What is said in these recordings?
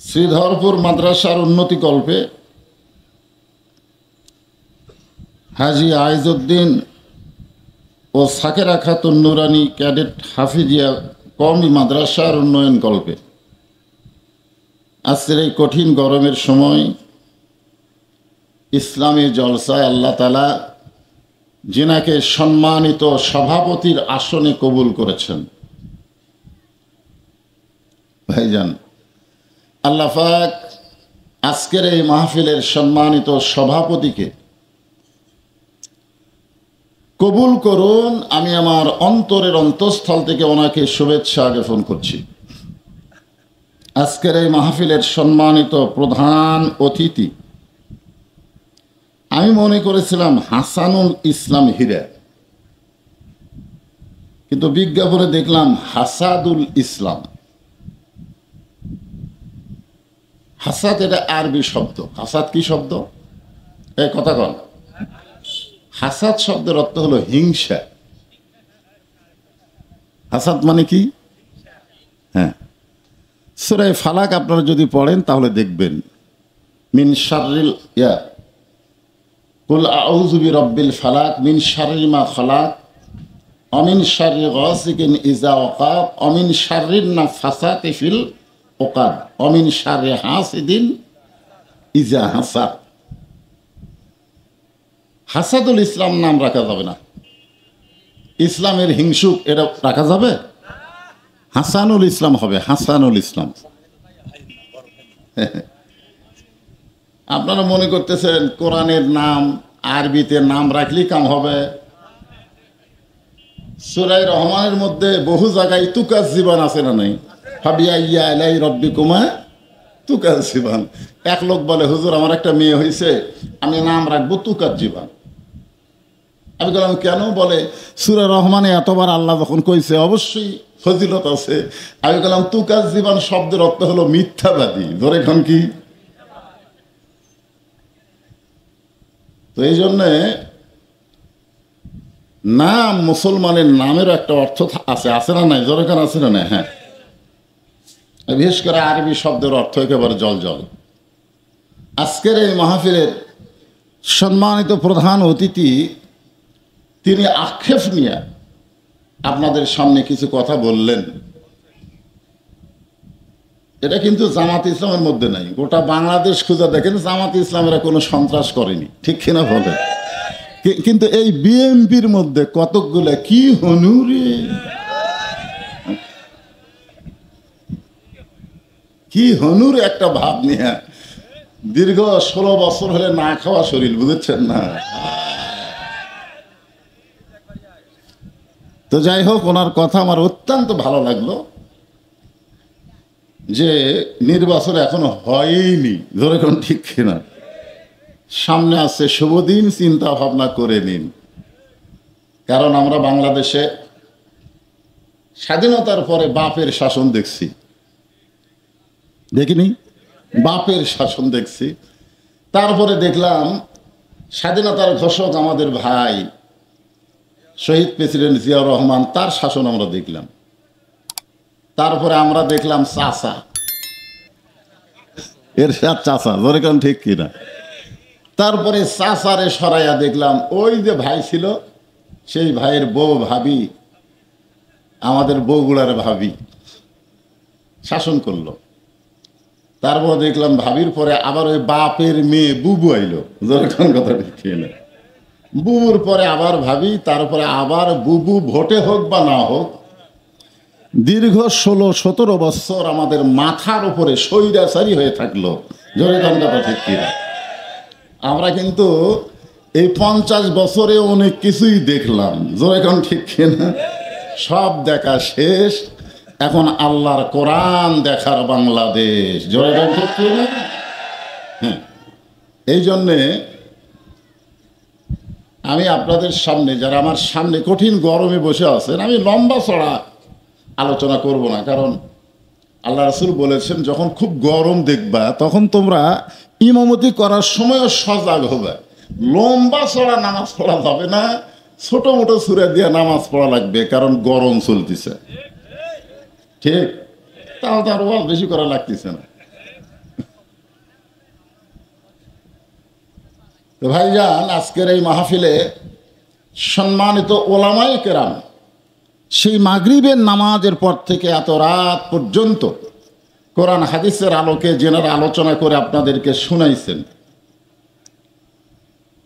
শ্রীধরপুর মাদ্রাসার উন্নতিকল্পে হাজী আইজউদ্দিন ও সাকেরা খাতুন নুরানী ক্যাডেট হাফিজিয়া কওমি মাদ্রাসার উন্নয়ন কল্পে আজকের এই কঠিন গরমের সময় ইসলামী জলসায় আল্লাহ তাআলা যিনাকে সম্মানিত সভাপতির আসনে কবুল করেছেন, ভাইজান আল্লাহ পাক আজকের এই মাহফিলের সম্মানিত সভাপতিকে কবুল করুন। আমি আমার অন্তরের অন্তঃস্থল থেকে ওনাকে শুভেচ্ছা জ্ঞাপন করছি। আজকের এই মাহফিলের সম্মানিত প্রধান অতিথি আমি মনে করেছিলাম হাসানুল ইসলাম হীরা, কিন্তু বিজ্ঞাপনে দেখলাম হাসাদুল ইসলাম। হাসাদ এটা আরবি শব্দ। হাসাদ কি শব্দ? এই কথা কন। হাসাদ শব্দের অর্থ হলো হিংসা। হাসাদ মানে কি? হ্যাঁ, সূরা ফালাক আপনারা যদি পড়েন তাহলে দেখবেন মিন শাররিল কুল আউযু বিরাব্বিল ফালাক মিন শাররি মা খালাক অমিন শাররি গাসিকিন ইযা ওয়াকাব অমিন শাররিন নাফাসাতি ফিল ওকাদ অমিন শাররি হাসিদিন ইযা হাসাদ। হাসাদুল ইসলাম নাম রাখা যাবে না। ইসলামের হিংসুক এটা রাখা যাবে? হাসানুল ইসলাম হবে। হাসানুল ইসলাম। আপনারা মনে করতেছেন কোরআনের নাম আরবিতে নাম রাখলেই কাম হবে? সূরা রহমানের মধ্যে বহু জায়গায় তুকাজ্জিবান আছে না নাই? ফাবিআইয়া আলাই রব্বিকুমা তুকাজ্জিবান। এক লোক বলে, হুজুর আমার একটা মেয়ে হয়েছে, আমি নাম রাখবো তুকাজ্জিবান। আমি বললাম কেন? বলে সূরা রহমানে এতবার আল্লাহ যখন কইছে অবশ্যই ফজিলত আছে। আমি বললাম তুকাজ্জিবান শব্দের অর্থ হলো মিথ্যাবাদী। ধরে খান কি? তো এই জন্যে নাম, মুসলমানের নামেরও একটা অর্থ আছে, আছে না নাই? জোরেখান আছে না নাই? হ্যাঁ, বিশেষ করে আরবি শব্দের অর্থ একেবারে জল জল। আজকের এই মাহফিলের সম্মানিত প্রধান অতিথি তিনি আক্ষেপ নিয়ে আপনাদের সামনে কিছু কথা বললেন। এটা কিন্তু জামাত ইসলামের মধ্যে নাই। গোটা বাংলাদেশ খুঁজে দেখেন জামাত ইসলামেরা কোনো সন্ত্রাস করেনি, ঠিক কিনা বলে? কিন্তু এই বিএনপির মধ্যে কতকগুলো কি হনুরে, কি হনুর একটা ভাব নিয়ে দীর্ঘ 16 বছর হলে না খাওয়া শরীর, বুঝেছেন না? তো যাই হোক, ওনার কথা আমার অত্যন্ত ভালো লাগলো যে নির্বাচন এখনো হয়নি। ধরে কোন ঠিক কিনা? সামনে আছে শুভদিন, চিন্তা ভাবনা করে নিন। কারণ আমরা বাংলাদেশে স্বাধীনতার পরে বাপের শাসন দেখছি, দেখিনি? বাপের শাসন দেখছি। তারপরে দেখলাম স্বাধীনতার ঘোষক আমাদের ভাই শহীদ প্রেসিডেন্ট জিয়াউর রহমান, তার শাসন আমরা দেখলাম। তারপরে আমরা দেখলাম চাচা, এরশাদ চাচা, ধরে কেন ঠিক কিনা? তারপরে চাচারে সরাইয়া দেখলাম ওই যে ভাই ছিল, সেই ভাইয়ের বউ ভাবি, আমাদের বউগুলার ভাবি শাসন করলো। তারপর দেখলাম ভাবির পরে আবার ওই বাপের মেয়ে বুবু আইলো, ধরে কোন কথা ঠিক কিনা? বুবুর পরে আবার ভাবি, তারপরে আবার বুবু, ভোটে হোক বা না হোক, দীর্ঘ 16-17 বছর আমাদের মাথার উপরে স্বৈরাচারী হয়ে থাকলো। জোরে কোন কথা ঠিক কিনা? আমরা কিন্তু এই 50 বছরে অনেক কিছুই দেখলাম। জোরে কোন ঠিক কিনা? সব দেখা শেষ, এখন আল্লাহর কোরআন দেখার বাংলাদেশ। জোরে কোন ঠিক কিনা? হ্যাঁ, এই জন্যে আমি আপনাদের সামনে, যারা আমার সামনে কঠিন গরমে বসে আছেন, আমি লম্বা চড়া আলোচনা করব না। কারণ আল্লাহ রাসূল বলেছেন যখন খুব গরম দেখবা তখন তোমরা ইমামতি করার সময়ও সজাগ হবে। লম্বা চড়া নামাজ পড়া যাবে না, ছোট মোটো সূরা দিয়ে নামাজ পড়া লাগবে, কারণ গরম চলতেছে। ঠিক? তাও তার ওয়াজ বেশি করা লাগতেছে না। তো ভাইজান, আজকের এই মাহফিলে সম্মানিত ওলামায়ে কেরাম সেই মাগরিবের নামাজের পর থেকে এত রাত পর্যন্ত কোরআন হাদিসের আলোকে যেনারা আলোচনা করে আপনাদেরকে শুনাইছেন,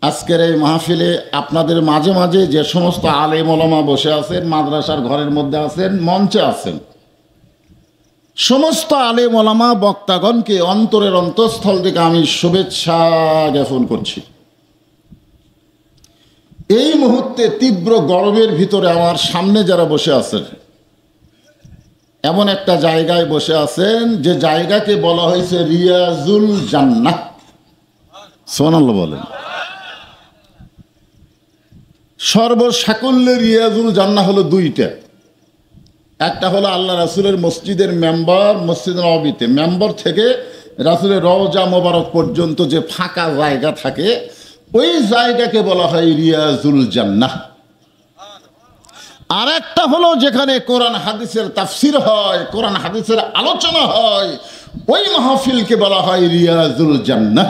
আজকের এই মাহফিলে আপনাদের মাঝে মাঝে যে সমস্ত আলেম ওলামা বসে আছেন, মাদ্রাসার ঘরের মধ্যে আছেন, মঞ্চে আছেন, সমস্ত আলেম ওলামা বক্তাগণকে অন্তরের অন্তঃস্থল থেকে আমি শুভেচ্ছা জ্ঞাপন করছি। এই মুহূর্তে তীব্র গরমের ভিতরে আমার সামনে যারা বসে আছেন, এমন একটা জায়গায় বসে আছেন যে জায়গাকে বলা হয়েছে রিয়াজুল জান্নাহ। সুবহানাল্লাহ বলেন। সর্বসাকুল্যে রিয়াজুল জান্নাহ হলো দুইটা। একটা হলো আল্লাহ রাসূলের মসজিদের মেম্বার, মসজিদ নববীতে মেম্বার থেকে রাসূলের রওজা মোবারক পর্যন্ত যে ফাঁকা জায়গা থাকে, ওই জায়গাকে বলা হয় রিয়াজুল জান্নাহ। আর একটা হলো যেখানে কোরআন হাদিসের তাফসির হয়, কোরআন হাদিসের আলোচনা হয়, ওই মাহফিলকে বলা হয় রিয়াজুল জান্নাহ।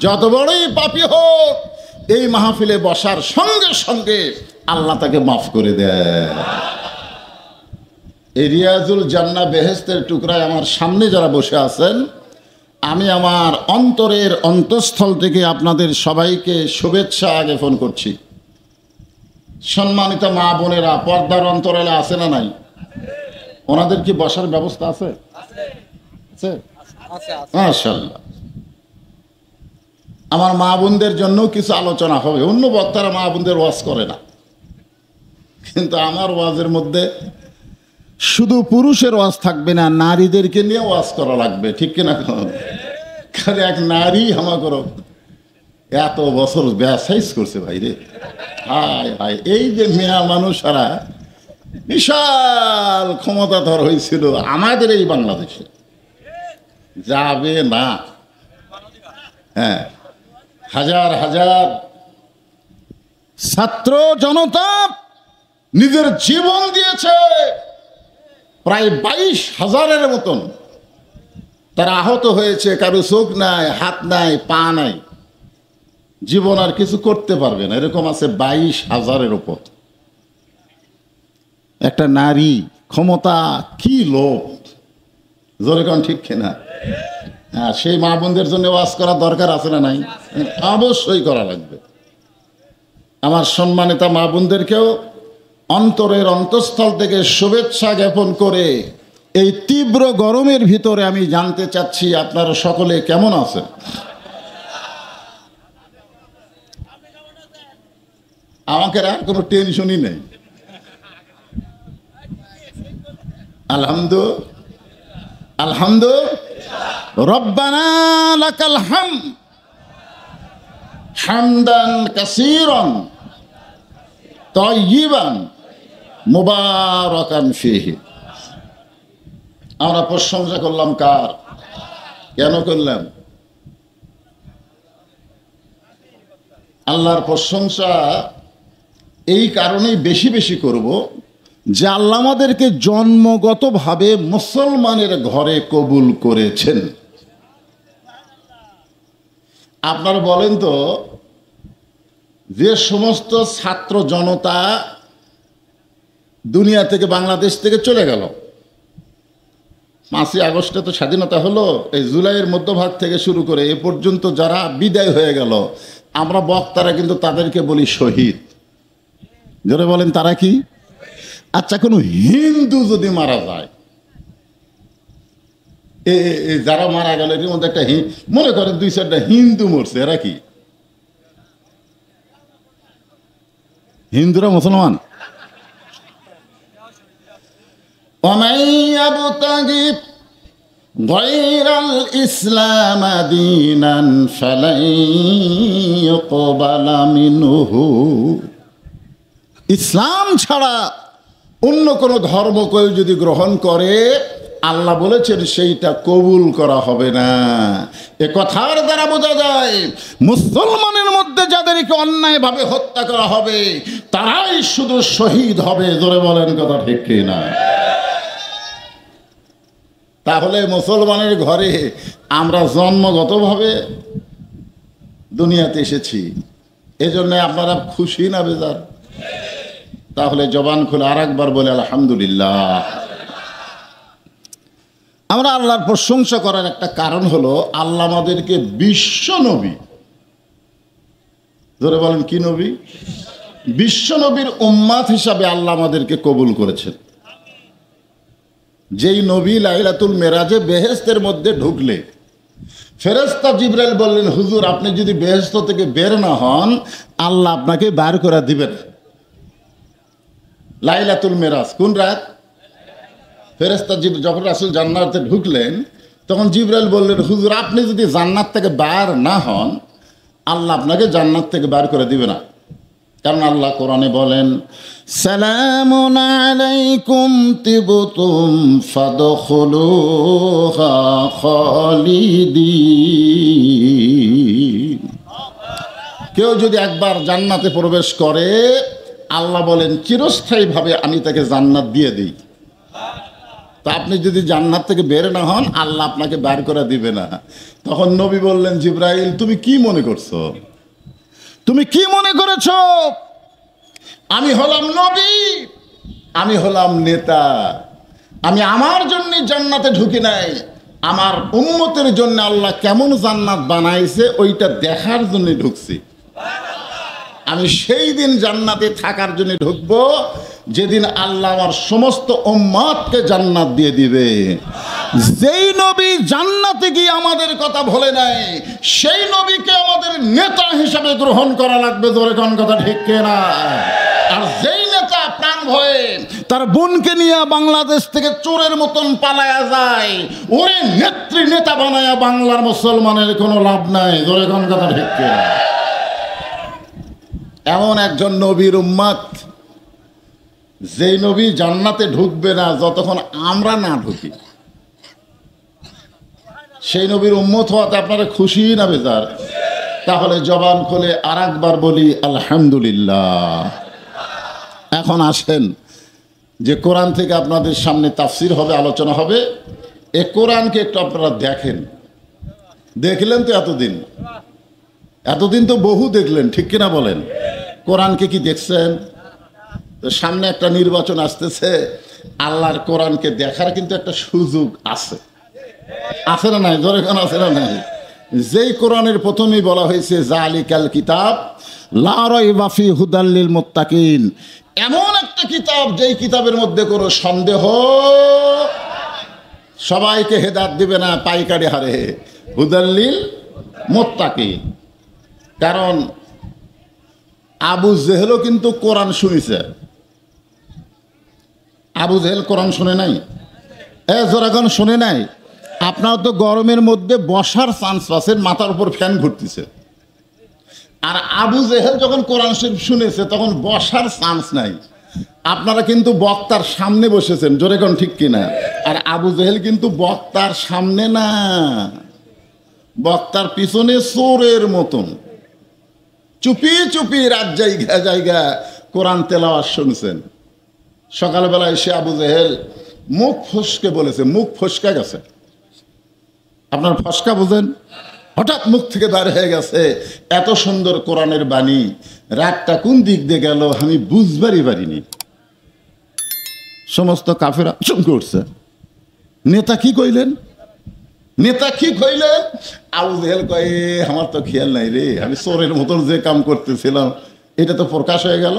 যত বড়ই পাপী হোক, এই মাহফিলে বসার সঙ্গে সঙ্গে আল্লাহ তাকে মাফ করে দেয়। এই রিয়াজুল জান্নাহ বেহেশতের টুকরায় আমার সামনে যারা বসে আছেন, আমি আমার অন্তরের অন্তঃস্থল থেকে আপনাদের সবাইকে শুভেচ্ছা জ্ঞাপন করছি। সম্মানিত মা বোনেরা পর্দার অন্তরালে আছে না নাই? ওনাদের কি বসার ব্যবস্থা আছে? মাশাআল্লাহ। আমার মা বোনদের জন্য কিছু আলোচনা হবে। অন্য বক্তারা মা বোনদের ওয়াজ করে না, কিন্তু আমার ওয়াজের মধ্যে শুধু পুরুষের ওয়াজ থাকবে না, নারীদেরকে নিয়ে ওয়াজ করা লাগবে, ঠিক কিনা? কারণ এক নারী আমাকে এত বছর ব্যাসাইজ করছে ভাই রে, হায় হায়। এই যে মেয়া মানুষরা বিশাল ক্ষমতাধর হয়েছিল আমাদের এই বাংলাদেশে, যাবে না। হ্যাঁ, হাজার হাজার ছাত্র জনতা নিজের জীবন দিয়েছে, প্রায় 22,000-এর মতন। তারা আহত হয়েছে, কারো চোখ নাই, হাত নাই, পা নাই, জীবন আর কিছু করতে পারবে না, এরকম আছে 22,000-এর উপর। একটা নারী ক্ষমতা, কি লোভ, জোরে কোন ঠিক কিনা? হ্যাঁ, সেই মা বোনদের জন্য ওয়াজ করা দরকার আছে না নাই? অবশ্যই করা লাগবে। আমার সম্মানিতা মা বোনদেরকেও অন্তরের অন্তঃস্থল থেকে শুভেচ্ছা জ্ঞাপন করে এই তীব্র গরমের ভিতরে আমি জানতে চাচ্ছি আপনারা সকলে কেমন আছেন? আমাকে আর কোনো টেনশনই নেই, আলহামদুলিল্লাহ। রব্বানা লাকাল হামদ হামদান কাসীরান তাইয়িবান মুবারাকান ফীহি। আমরা প্রশংসা করলাম কার? কেন করলাম? আল্লাহর প্রশংসা এই কারণেই বেশি বেশি করব যে আল্লাহ আমাদেরকে জন্মগতভাবে মুসলমানের ঘরে কবুল করেছেন। আপনারা বলেন তো, যে সমস্ত ছাত্র জনতা দুনিয়া থেকে, বাংলাদেশ থেকে চলে গেল, 5ই আগস্টে তো স্বাধীনতা হলো, এই জুলাইয়ের মধ্যভাগ থেকে শুরু করে এ পর্যন্ত যারা বিদায় হয়ে গেল, আমরা বক্তারা কিন্তু তাদেরকে বলি শহীদ। জোরে বলেন, তারা কি? আচ্ছা, কোনো হিন্দু যদি মারা যায়, যারা মারা গেল এর মধ্যে একটা মনে করেন 2-4টা হিন্দু মরছে, এরা কি হিন্দুরা মুসলমান? গায়রাল ইসলাম দীনান ফালাই ইউকবালা মিনহু। ইসলাম ছাড়া অন্য কোনো ধর্ম কেউ যদি গ্রহণ করে, আল্লাহ বলেছেন সেইটা কবুল করা হবে না। এ কথার দ্বারা বোঝা যায় মুসলমানের মধ্যে যাদেরকে অন্যায়ভাবে হত্যা করা হবে তারাই শুধু শহীদ হবে। জোরে বলেন, কথা ঠিক কিনা? তাহলে মুসলমানের ঘরে আমরা জন্মগতভাবে দুনিয়াতে এসেছি, এজন্য আপনারা খুশি না বেজার? তাহলে জবান খুলে আর একবার বলে আলহামদুলিল্লাহ। আমরা আল্লাহর প্রশংসা করার একটা কারণ হলো আল্লাহ আমাদেরকে বিশ্ব নবী, ধরে বলেন কি নবী? বিশ্ব নবীর উম্মাত হিসাবে আল্লাহ আমাদেরকে কবুল করেছেন। যেই নবী লাইলাতুল মেরাজে বেহেশতের মধ্যে ঢুকলে ফেরেশতা জিবরাইল বললেন, হুজুর আপনি যদি বেহেশত থেকে বের না হন আল্লাহ আপনাকে বার করে দিবেন। লাইলাতুল মেরাজ কোন রাত? ফেরেশতা যখন রাসূল জান্নাতে ঢুকলেন তখন জিবরাইল বললেন, হুজুর আপনি যদি জান্নাত থেকে বার না হন আল্লাহ আপনাকে জান্নাত থেকে বার করে দিবে না। কারণ আল্লাহ কোরআনে বলেন, সালামুন আলাইকুম তিবতুম ফাদখুলুহা খালিদিন। কেউ যদি একবার জান্নাতে প্রবেশ করে আল্লাহ বলেন চিরস্থায়ীভাবে আমি তাকে জান্নাত দিয়ে দিই। তা আপনি যদি জান্নাত থেকে বের না হন আল্লাহ আপনাকে বের করে দিবে না। তখন নবী বললেন, জিবরাইল তুমি কি মনে করছো? তুমি কি মনে করেছো? আমি হলাম নবী, আমি হলাম নেতা, আমি আমার জন্য জান্নাতে ঢুকি নাই, আমার উম্মতের জন্য আল্লাহ কেমন জান্নাত বানাইছে ওইটা দেখার জন্য ঢুকছি। আমি সেই দিন জান্নাতে থাকার জন্য ঢুকবো যেদিন আল্লাহ আমার সমস্ত উম্মতকে জান্নাত দিয়ে দিবে। যেই নবী জান্নাতে গিয়ে আমাদের কথা ভোলে নাই সেই নবীকে আমাদের নেতা হিসেবে গ্রহণ করা লাগবে। জোরে কোন কথা ঠিক কিনা? আর যেই নেতা প্রাণ ভয়ে তার বোনকে নিয়ে বাংলাদেশ থেকে চোরের মতন পালায়া যায়, ওরে নেত্রী নেতা বানায়া বাংলার মুসলমানের কোনো লাভ নাই। জোরে কোন কথা ঠিক কিনা? এমন একজন নবীর উম্মত যেই নবী জান্নাতে ঢুকবে না যতক্ষণ আমরা না ঢুকি। সেই নবীর উম্মত হওয়াতে আপনারা খুশি না বেজার? তাহলে জবান খুলে আর একবার বলি আলহামদুলিল্লাহ। এখন আসেন যে কোরআন থেকে আপনাদের সামনে তাফসির হবে, আলোচনা হবে। এ কোরআনকে একটু আপনারা দেখেন। দেখলেন তো এতদিন তো বহু দেখলেন, ঠিক কিনা বলেন? কোরআনকে কি দেখছেন? তো সামনে একটা নির্বাচন আসতেছে, আল্লাহর কোরআনকে দেখার কিন্তু একটা সুযোগ আছে, আছে না নাই? জোরে কোন আছে না নাই? যেই কোরআনের প্রথমেই বলা হয়েছে জালিকাল কিতাব লা রাইবা ফিহি হুদাল লিল মুত্তাকিন, এমন একটা কিতাব যেই কিতাবের মধ্যে কোনো সন্দেহ সবাইকে হেদায়েত দিবে না পাইকারি হারে, হুদাল লিল মুত্তাকিন। কারণ আবু জেহেলও কিন্তু কোরআন শুনেছে। আবু জেহেল কোরআন শুনে নাই? জোরাগণ শুনে নাই? আপনার তো গরমের মধ্যে বসার চান্স পাচ্ছেন, মাথার উপর ফ্যান ঘুরতেছে। আর আবু জেহেল যখন কোরআন শরীফ শুনেছে তখন বসার চান্স নাই। আপনারা কিন্তু বক্তার সামনে বসেছেন, জোরে কোন ঠিক কিনা? আর আবু জেহেল কিন্তু বক্তার সামনে না, বক্তার পিছনে চোরের মতন চুপি চুপি রাত জায়গা কোরআন তেলাওয়াত শুনছেন। সকালবেলা এসে আবু জেহেল মুখ ফসকে বলেছে, মুখ ফসকা গেছে। আপনার ফসকা বুঝেন? হঠাৎ মুখ থেকে বার হয়ে গেছে, এত সুন্দর কোরআনের বাণী রাতটা কোন দিক দিয়ে গেল আমি বুঝবারই পারিনি। সমস্ত কাফেরা চমকে উঠছে, নেতা কি কইলেন? নেতা কি কইলেন? আবু জেহেল কয়ে আমার তো খেয়াল নাই রে, আমি চোরের মতন যে কাম করতেছিলাম এটা তো প্রকাশ হয়ে গেল।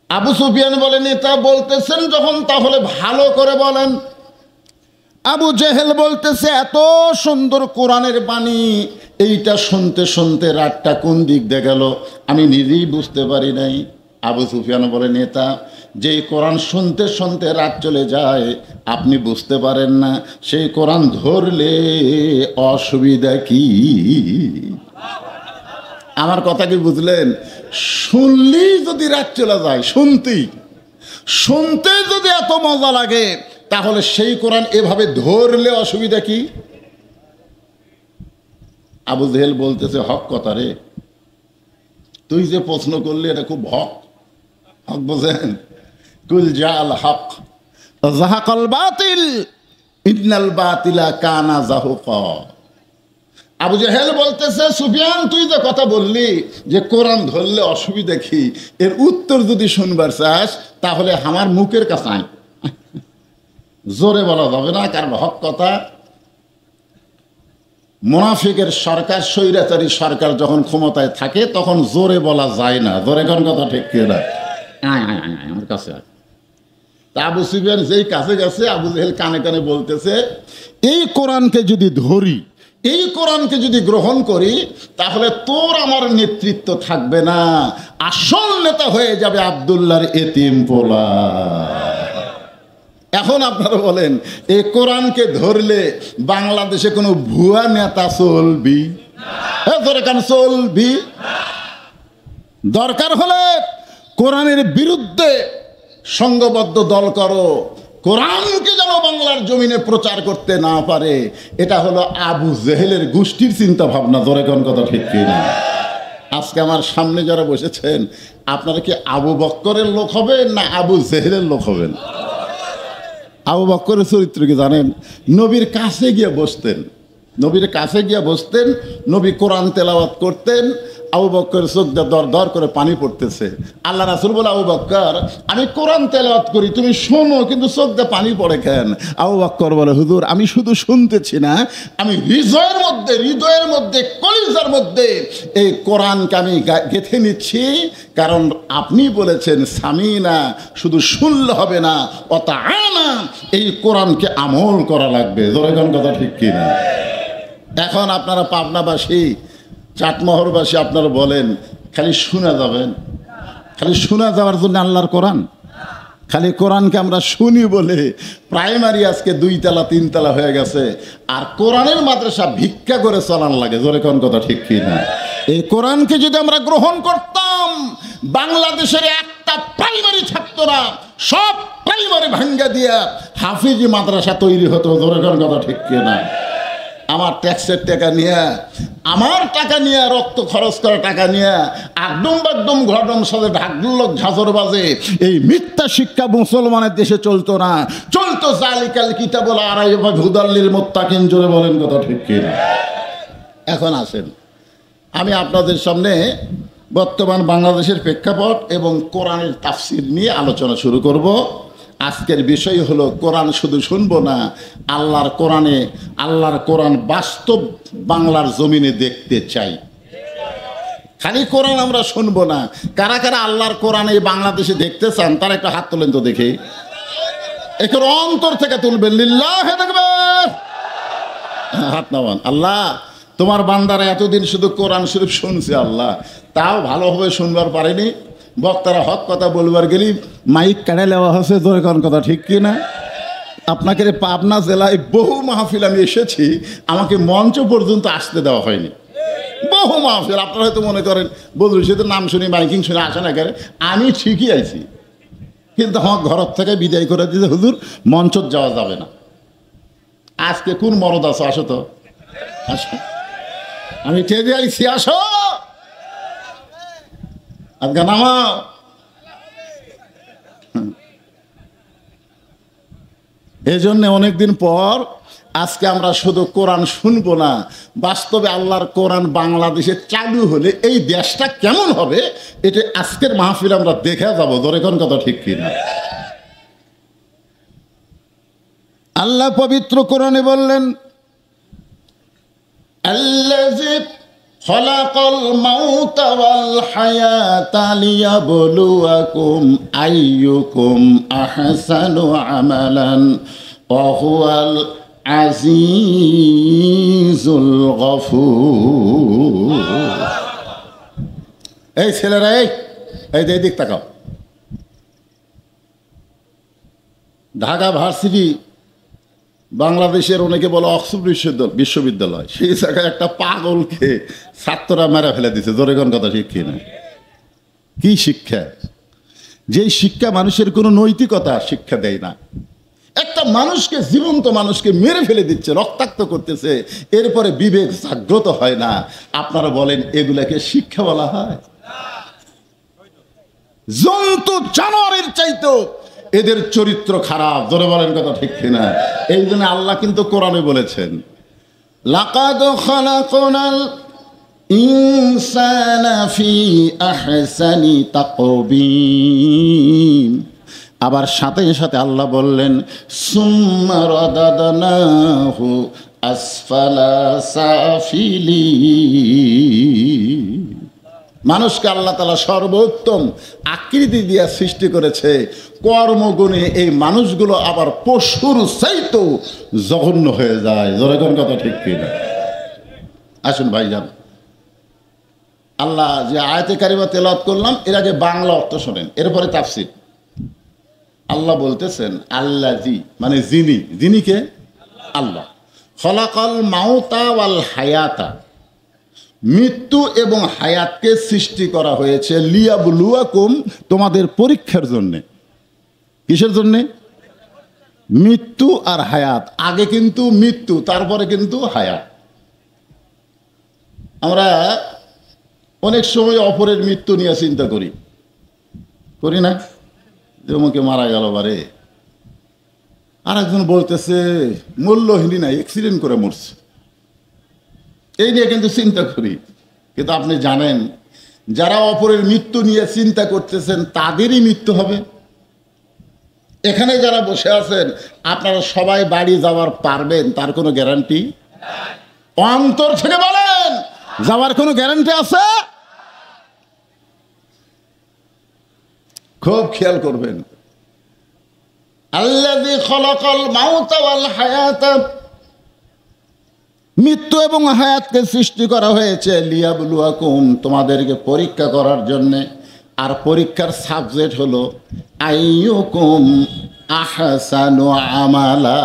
আবু সুফিয়ান বলে, নেতা বলতেছেন যখন তাহলে ভালো করে বলেন। আবু জেহেল বলতেছে, এত সুন্দর কোরআনের বাণী এইটা শুনতে শুনতে রাতটা কোন দিক দিয়ে গেল আমি নিজেই বুঝতে পারি নাই। আবু সুফিয়ান বলে, নেতা যেই কোরআন শুনতে শুনতে রাত চলে যায় আপনি বুঝতে পারেন না, সেই কোরআন ধরলে অসুবিধা কি? আমার কথা কি বুঝলেন? শুনলেই যদি রাত চলে যায়, শুনতে যদি এত মজা লাগে তাহলে সেই কোরআন এভাবে ধরলে অসুবিধা কি? আবু জেহেল বলতেছে, হক কথা রে, তুই যে প্রশ্ন করলি এটা খুব হক বোঝেন। কুল জাল হক জাহাকাল বাতিল ইন্নাল বাতিলা কানা জাহুকা। আবু জেহেল বলতেছে, সুফিয়ান তুই যে কথা বললি যে কোরআন ধরলে অসুবিধা কি, এর উত্তর যদি শুনবার চাস তাহলে আমার মুখের কাছে আয়। জোরে বলা যাবে না, কারণ হক কথা। মুনাফিকের সরকার, স্বৈরাচারী সরকার যখন ক্ষমতায় থাকে তখন জোরে বলা যায় না। জোরে কোন কথা ঠিক কিনা? আয় আয় আয় আমার কাছে আয়। তা আবু সুফিয়ান যেই কাছে গেছে, আবু জেহেল কানে কানে বলতেছে, এই কোরআনকে যদি ধরি, এই কোরআনকে যদি গ্রহণ করি, তাহলে তোর আমার নেতৃত্ব থাকবে না, আসল নেতা হয়ে যাবে আব্দুল্লাহর এতিম পোলা। এখন আপনারা বলেন, এই কোরআনকে ধরলে বাংলাদেশে কোনো ভুয়া নেতা চলবি? চলবি? দরকার হলে কোরআনের বিরুদ্ধে সংঘবদ্ধ দল করো, কোরআনকে যেন বাংলার জমিনে প্রচার করতে না পারে। এটা হলো আবু জেহেলের গোষ্ঠীর চিন্তা ভাবনা। ধরে কোন কথা ঠিক কিনা? আজকে আমার সামনে যারা বসেছেন, আপনারা কি আবু বক্করের লোক হবেন না আবু জেহেলের লোক হবেন? আবু বক্করের চরিত্র কি জানেন? নবীর কাছে গিয়ে বসতেন, নবীর কাছে গিয়ে বসতেন, নবী কোরআন তেলাওয়াত করতেন, আবু বক্কর চোখ দিয়ে দর দর করে পানি পড়তেছে। আল্লাহ রাসূল বলে, আবু বক্কর আমি কোরআন তেলাওয়াত করি, তুমি শোনো, কিন্তু চোখ দিয়ে পানি পড়ে কেন? আবু বক্কর বলে, হুজুর আমি শুধু শুনতেছি না, আমি হৃদয়ের মধ্যে কলিজার মধ্যে এই কোরআনকে আমি গেঁথে নিচ্ছি। কারণ আপনি বলেছেন সামিনা, শুধু শুনলে হবে না, অতাআনা, এই কোরআনকে আমল করা লাগবে। জোরে কোন কথা ঠিক কিনা? এখন আপনারা পাবনাবাসী, চাটমোহরবাসী, আপনারা বলেন খালি শোনা যাবেন, খালি শোনা যাওয়ার জন্য আল্লাহর কোরআন, খালি কোরআনকে আমরা শুনি বলে প্রাইমারি আজকে 2 তলা 3 তলা হয়ে গেছে, আর কোরআনের মাদ্রাসা ভিক্ষা করে চলান লাগে। জোরে কোন কথা ঠিক কিনা? এই কোরআনকে যদি আমরা গ্রহণ করতাম, বাংলাদেশের একটা প্রাইমারি ছাত্ররা সব প্রাইমারি ভাঙ্গা দিয়া হাফিজি মাদ্রাসা তৈরি হতো। জোরে কোন কথা ঠিক কিনা? আমার ট্যাক্সের টাকা নিয়ে, আমার টাকা নিয়ে, রক্ত খরচ করা টাকা নিয়ে একদম একদম ঘটম সাথে ঢাকঢোলক ঝাঁঝর বাজে এই মিথ্যা শিক্ষা মুসলমানের দেশে চলতো না, চলতো জালিকাল কিতাবুল আরাইবা হুদাল্লিল মুত্তাকিন। জোরে বলেন কথা ঠিক কিনা? এখন আসেন, আমি আপনাদের সামনে বর্তমান বাংলাদেশের প্রেক্ষাপট এবং কোরআনের তাফসির নিয়ে আলোচনা শুরু করব। আজকের বিষয় হলো কোরআন শুধু শুনবো না, আল্লাহর কোরআন বাস্তব বাংলার জমিনে দেখতে চাই। খালি কোরআন আমরা শুনবো না। কারা কারা আল্লাহর কোরআন এই বাংলাদেশে দেখতে চান তারা একটা হাত তোলেন তো দেখি, একটু অন্তর থেকে তুলবেন। লিল্লাহি তাকবীর, হাত নামান। আল্লাহ তোমার বান্দারা এতদিন শুধু কোরআন শরীফ শুনছে, আল্লাহ তাও ভালোভাবে শুনবার পারেনি, বক্তারা হক কথা বলবার গেলি মাইক কাটে নেওয়া হচ্ছে। ধরে কোন কথা ঠিক কি না? আপনাকে পাবনা জেলায় বহু মাহফিল আমি এসেছি, আমাকে মঞ্চ পর্যন্ত আসতে দেওয়া হয়নি। বহু মাহফিল, আপনারা হয়তো মনে করেন বদরুল সাহেবের নাম শুনি, মাইকিং শুনে আসে না কেন, আমি ঠিকই আইছি, কিন্তু আমার ঘর থেকে বিদায় করে দিতে, হুজুর মঞ্চ যাওয়া যাবে না। আজকে কোন মরদ আছো, আসো তো, আসো, আমি টেনে আইছি, আসো আজকে নামাও। এই জন্যে অনেকদিন পর আজকে আমরা শুধু কোরআন শুনবো না, বাস্তবে আল্লাহর কোরআন বাংলাদেশে চালু হলে এই দেশটা কেমন হবে এটা আজকের মাহফিল আমরা দেখে যাবো। ধরে কোন কথা ঠিক কিনা? আল্লাহ পবিত্র কোরআনে বললেন, আল্লাযী খলাকাল মাউতা ওয়াল হায়াতা লিয়াবলুয়াকুম আইয়ুকুম আহসানু আমালান ওয়া হুয়াল আজিজুল গফুর। এই ছেলেরা, এই দিক তাকাও। ঢাকা ভার্সিটি বাংলাদেশের অনেকে বলে অক্সফোর্ড বিশ্ববিদ্যালয়, সেই জায়গায় একটা পাগলকে ছাত্ররা মেরে ফেলে দিচ্ছে। জোরে কোন কথা ঠিক কিনা? কি শিক্ষা? যেই শিক্ষা মানুষের কোনো নৈতিকতা শিক্ষা দেয় না, একটা মানুষকে, জীবন্ত মানুষকে মেরে ফেলে দিচ্ছে, রক্তাক্ত করতেছে, এরপরে বিবেক জাগ্রত হয় না। আপনারা বলেন এগুলাকে শিক্ষা বলা হয়? জন্তু জানোয়ারের চাইতো এদের চরিত্র খারাপ। ধরে বলেন কথা ঠিক কিনা? এই জন্য আল্লাহ কিন্তু কোরআনে বলেছেন, লাকাদ খালাকনাল ইনসানা ফি আহসানি তাকবীম। আবার সাথে সাথে আল্লাহ বললেন সুম্মা রাদাদনাহু আসফালা সাফিলিন। মানুষকে আল্লাহ তাআলা সর্বোত্তম আকৃতি দিয়ে সৃষ্টি করেছে, কর্মগুণে এই মানুষগুলো আবার পশুর চাইতেও জঘন্য হয়ে যায়। জোরে কোন কথা ঠিক কিনা? আসুন ভাইজান, আল্লাহ যে আয়াতে কারিমা তেলাওয়াত করলাম এর আগে বাংলা অর্থ শোনেন, এরপরে তাফসীর। আল্লাহ বলতেছেন আল্লাযী মানে যিনি, যিনি কে? আল্লাহ। খলাকাল মাউতা ওয়াল হায়াতা, মৃত্যু এবং হায়াতকে সৃষ্টি করা হয়েছে লিয়াবলুয়াকুম, তোমাদের পরীক্ষার জন্যে। কিসের জন্যে? মৃত্যু আর হায়াত। আগে কিন্তু মৃত্যু, তারপরে কিন্তু হায়াত। আমরা অনেক সময় অপরের মৃত্যু নিয়ে চিন্তা করি, করি না? যে অমুকে মারা গেল বারে, আর একজন বলতেছে মূল্যহীনই না, অ্যাক্সিডেন্ট করে মরছে। এই নিয়ে কিন্তু চিন্তা করি। কিন্তু আপনি জানেন যারা অপরের মৃত্যু নিয়ে চিন্তা করতেছেন তাদেরই মৃত্যু হবে। এখানে যারা বসে আছেন আপনারা সবাই বাড়ি যাওয়ার পারবেন তার কোনো গ্যারান্টি? অন্তর থেকে বলেন, যাওয়ার কোনো গ্যারান্টি আছে? খুব খেয়াল করবেন। আল্লাযী খলাকাল মাউতা ওয়াল হায়াতা, মৃত্যু এবং হায়াতকে সৃষ্টি করা হয়েছে লিয়াবলুয়াকুম, তোমাদেরকে পরীক্ষা করার জন্যে। আর পরীক্ষার সাবজেক্ট হলো আইয়ুকুম আহসানু আমালা।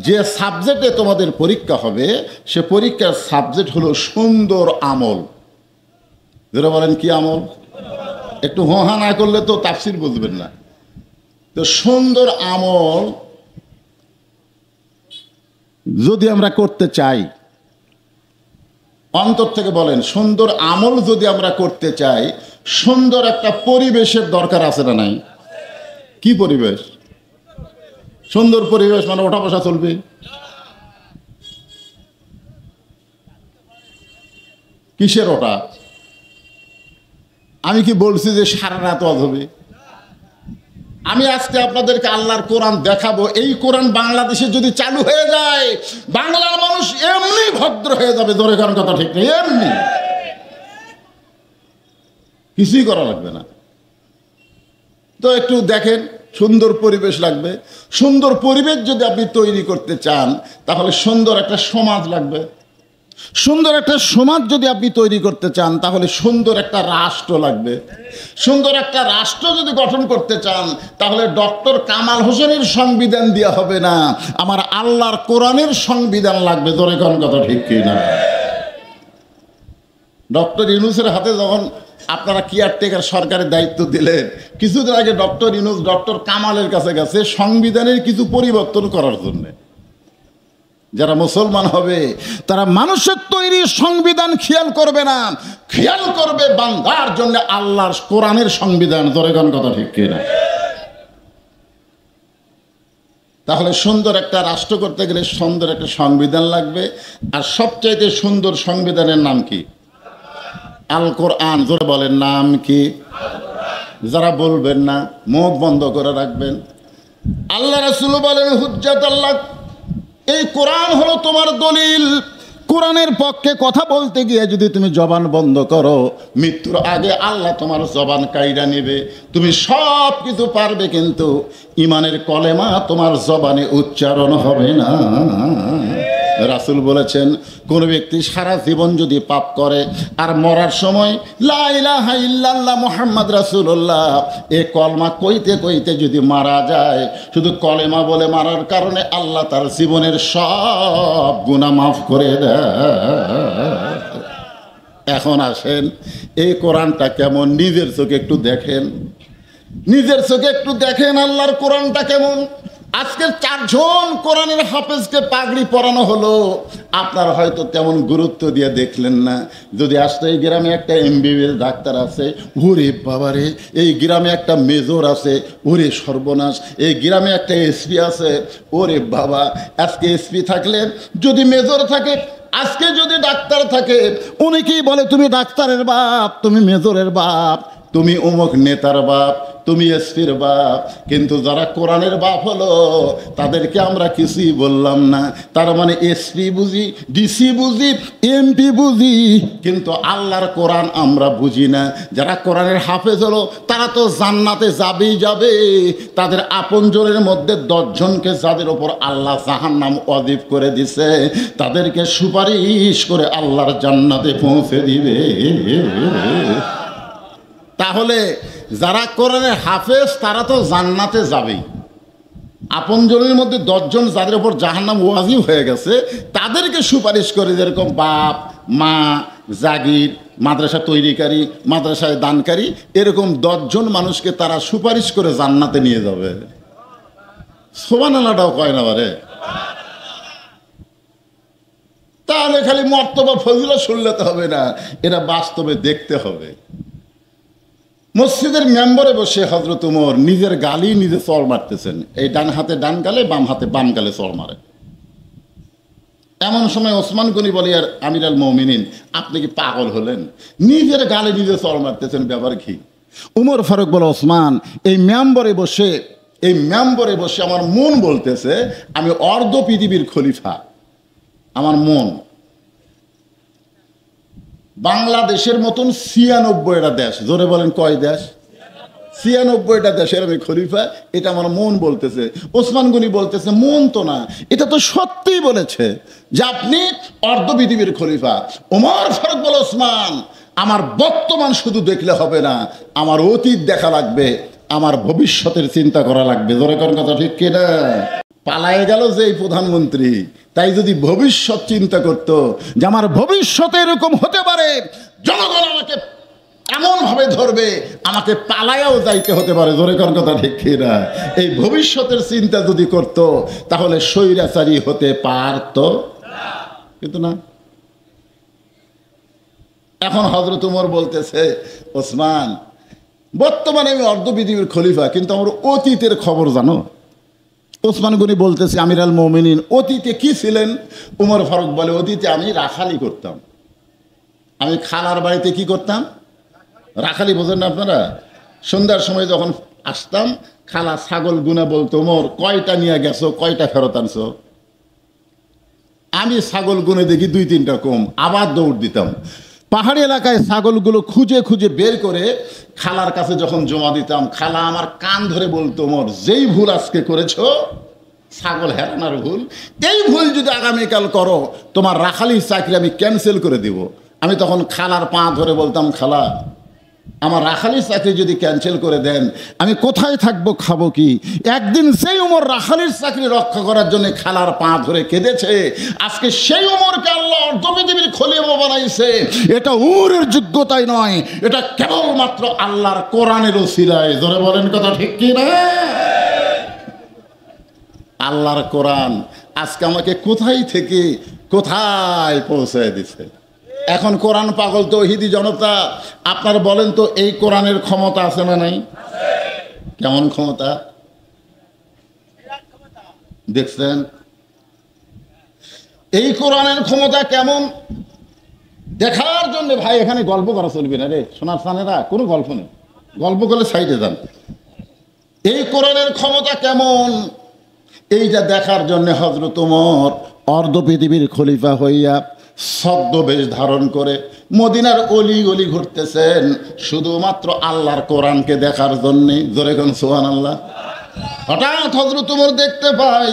যে সাবজেক্টে তোমাদের পরীক্ষা হবে সে পরীক্ষার সাবজেক্ট হলো সুন্দর আমল। যারা বলেন কি আমল? একটু হোহা না করলে তো তাফসীর বুঝবেন না। তো সুন্দর আমল যদি আমরা করতে চাই, অন্তর থেকে বলেন, সুন্দর আমল যদি আমরা করতে চাই, সুন্দর একটা পরিবেশের দরকার আছে না নাই? কি পরিবেশ? সুন্দর পরিবেশ মানে ওঠা বসা চলবে। কিসের ওটা? আমি কি বলছি যে সারা রাত ওয়াজ হবে? আমি আজকে আপনাদেরকে আল্লাহর কোরআন দেখাবো। এই কোরআন বাংলাদেশে যদি চালু হয়ে যায় বাংলার মানুষ এমনি ভদ্র হয়ে যাবে। ধরে কারণ কথা ঠিক নেই, এমনি কিছুই করা লাগবে না। তো একটু দেখেন, সুন্দর পরিবেশ লাগবে। সুন্দর পরিবেশ যদি আপনি তৈরি করতে চান তাহলে সুন্দর একটা সমাজ লাগবে। সুন্দর একটা সমাজ যদি আপনি তৈরি করতে চান তাহলে সুন্দর একটা রাষ্ট্র লাগবে। সুন্দর একটা রাষ্ট্র যদি গঠন করতে চান তাহলে ডক্টর কামাল হোসেনের সংবিধান দেওয়া হবে না, আমার আল্লাহর কোরআনের সংবিধান লাগবে। ধরে কোন কথা ঠিক কিনা? ডক্টর ইউনূসের হাতে যখন আপনারা কেয়ারটেকার সরকারের দায়িত্ব দিলেন, কিছুদিন আগে ডক্টর ইউনূস ডক্টর কামালের কাছে গেছে সংবিধানের কিছু পরিবর্তন করার জন্যে। যারা মুসলমান হবে তারা মানুষের তৈরি সংবিধান খেয়াল করবে না, খেয়াল করবে বান্দার জন্য আল্লাহর কোরআনের সংবিধান। ধরে কোন কথা ঠিক কিনা? তাহলে সুন্দর একটা রাষ্ট্র করতে গেলে সুন্দর একটা সংবিধান লাগবে। আর সবচাইতে সুন্দর সংবিধানের নাম কি? আল কোরআন। জোরে বলেন, নাম কি? যারা বলবেন না মুখ বন্ধ করে রাখবেন। আল্লাহ রাসূল বলেন হুজ্জাত আল্লাহ, এই কোরআন হলো তোমার দলিল। কোরআনের পক্ষে কথা বলতে গিয়ে যদি তুমি জবান বন্ধ করো, মৃত্যুর আগে আল্লাহ তোমার জবান কাইরা নেবে। তুমি সব কিছু পারবে কিন্তু ইমানের কলেমা তোমার জবানে উচ্চারণ হবে না। রাসূল বলেছেন কোন ব্যক্তি সারা জীবন যদি পাপ করে আর মরার সময় লা ইলাহা ইল্লাল্লাহ মুহাম্মদ রাসূলুল্লাহ এই কলমা কইতে কইতে যদি মারা যায়, শুধু কলেমা বলে মারার কারণে আল্লাহ তার জীবনের সব গুনাহ মাফ করে দেয়। এখন আসেন, এই কোরআনটা কেমন নিজের চোখে একটু দেখেন। নিজের চোখে একটু দেখেন আল্লাহর কোরআনটা কেমন। আজকের 4 জন কোরআনের হাফেজকে পাগড়ি পরানো হলো, আপনার হয়তো তেমন গুরুত্ব দিয়ে দেখলেন না। যদি আসতো এই গ্রামে একটা এমবিবিএস ডাক্তার আছে, ওরে বাবারে, এই গ্রামে একটা মেজর আছে, ওরে সর্বনাশ, এই গ্রামে একটা এসপি আছে, ওরে বাবা। আজকে এসপি থাকলে, যদি মেজর থাকে, আজকে যদি ডাক্তার থাকে, অনেকেই বলে তুমি ডাক্তারের বাপ, তুমি মেজরের বাপ, তুমি অমুক নেতার বাপ, তুমি এসপির বাপ। কিন্তু যারা কোরআনের বাপ হলো, তাদেরকে আমরা কিছুই বললাম না। তার মানে এসপি বুঝি, ডিসি বুঝি, এমপি বুঝি, কিন্তু আল্লাহর কোরআন আমরা বুঝি না। যারা কোরআনের হাফেজ হলো, তারা তো জান্নাতে যাবেই যাবে। তাদের আপনজনের মধ্যে 10 জনকে যাদের ওপর আল্লাহ জাহান্নাম ওয়াজিব করে দিছে, তাদেরকে সুপারিশ করে আল্লাহর জান্নাতে পৌঁছে দিবে। তাহলে যারা কোরআনের হাফেজ, তারা তো জান্নাতে যাবেই। আপনজনের মধ্যে 10 জন যাদের উপর জাহান্নাম ওয়াজিব হয়ে গেছে, তাদেরকে সুপারিশ করে, যেরকম বাপ, মা, জাগির, মাদ্রাসা তৈরিকারী, মাদ্রাসায় দানকারী, এরকম 10 জন মানুষকে তারা সুপারিশ করে জান্নাতে নিয়ে যাবে। সুবহানাল্লাহটাও কয় না বারে। তাহলে খালি মর্তবা ফজিলত শুনলে তো হবে না, এটা বাস্তবে দেখতে হবে। মসজিদের মেম্বরে বসে হযরত ওমর নিজের গালি নিজে চড় মারতেছেন। এই ডান হাতে ডান গালে, বাম হাতে বাম গালে চড় মারে। এমন সময় ওসমান গনি বলে, আর আমির আল মুমিনিন, আপনি কি পাগল হলেন? নিজের গালে নিজে চড় মারতেছেন, ব্যাপার কি? উমর ফারুক বলে, ওসমান, এই মেম্বরে বসে আমার মন বলতেছে আমি অর্ধ পৃথিবীর খলিফা। আমার মন, বাংলাদেশের মতন 96টা দেশ, জোরে বলেন কয় দেশ? 96টা দেশের আমি খলিফা, এটা আমার মন বলতেছে। ওসমান গনি বলতেছে, মন তো না, এটা তো সত্যিই বলেছে যে আপনি অর্ধ পৃথিবীর খলিফা। ওমর ফারুক বলে, ওসমান, আমার বর্তমান শুধু দেখলে হবে না, আমার অতীত দেখা লাগবে, আমার ভবিষ্যতের চিন্তা করা লাগবে। জোরে কোন কথা ঠিক কিনা? পালায়ে গেল যে এই প্রধানমন্ত্রী, তাই যদি ভবিষ্যৎ চিন্তা করত যে আমার ভবিষ্যতে এরকম হতে পারে, জনগণ আমাকে এমনভাবে ধরবে, আমাকে পালায়াও যাইতে হতে পারে। জোরে কোন কথা ঠিক কিনা? এই ভবিষ্যতের চিন্তা যদি করত, তাহলে স্বৈরাচারী হতে পারত, কিন্তু না। এখন হযরত ওমর বলতেছে, ওসমান, বর্তমানে আমি অর্ধ পৃথিবীর খলিফা, কিন্তু আমার অতীতের খবর জানো? ওসমান গনি বলতেছে, আমির আল মুমিনিন, অতীতে কি ছিলেন? উমর ফারুক বলে, অতীতে আমি রাখালি করতাম। আমি খালার বাড়িতে কি করতাম? রাখালি, বোঝেন না আপনারা? সন্ধ্যার সময় যখন আসতাম, খালা ছাগল গুনা বলতো, ওমর, কয়টা নিয়ে গেছো, কয়টা ফেরত আনছো? আমি ছাগল গুনে দেখি 2-3টা কম, আবার দৌড় দিতাম। পাহাড়ি এলাকায় ছাগলগুলো খুঁজে খুঁজে বের করে খালার কাছে যখন জমা দিতাম, খালা আমার কান ধরে বলতো, ওমর, যেই ভুল আজকে করেছো, ছাগল হেরানোর ভুল, এই ভুল যদি আগামীকাল করো, তোমার রাখালির চাকরি আমি ক্যান্সেল করে দিব। আমি তখন খালার পা ধরে বলতাম, খালা, আমার রাখালির চাকরি যদি ক্যান্সেল করে দেন, আমি কোথায় থাকবো, খাবো কি? একদিন সেই ওমর রাখালির চাকরি রক্ষা করার জন্য খালার পা ধরে কেঁদেছে। আজকে সেই ওমরকে আল্লাহ অর্ধ পৃথিবীর খলিফা বানাইছে। এটা ওমরের যোগ্যতাই নয়, এটা কেবলমাত্র আল্লাহর কোরআনের ওসিলায়। জোরে বলেন কথা ঠিক কি না? আল্লাহর কোরআন আজকে আমাকে কোথায় থেকে কোথায় পৌঁছায় দিছে। এখন কোরআন পাগল তৌহিদি জনতা, আপনার বলেন তো, এই কোরআনের ক্ষমতা আছে না নাই? কেমন ক্ষমতা দেখছেন? এই কোরআনের ক্ষমতা কেমন দেখার জন্য ভাই, এখানে গল্প করা চলবে না রে সোনার সানেরা, কোনো গল্প নেই, গল্প করলে সাইডে যান। এই কোরআনের ক্ষমতা কেমন, এইটা দেখার জন্য হযরত ওমর অর্ধ পৃথিবীর খলিফা হইয়া ছদ্মবেশ ধারণ করে মদিনার অলি গলি ঘুরতেছেন, শুধুমাত্র আল্লাহর কোরআনকে দেখার জন্যে। জোরে কোন সুবহানাল্লাহ। হঠাৎ হযরত ওমর দেখতে পায়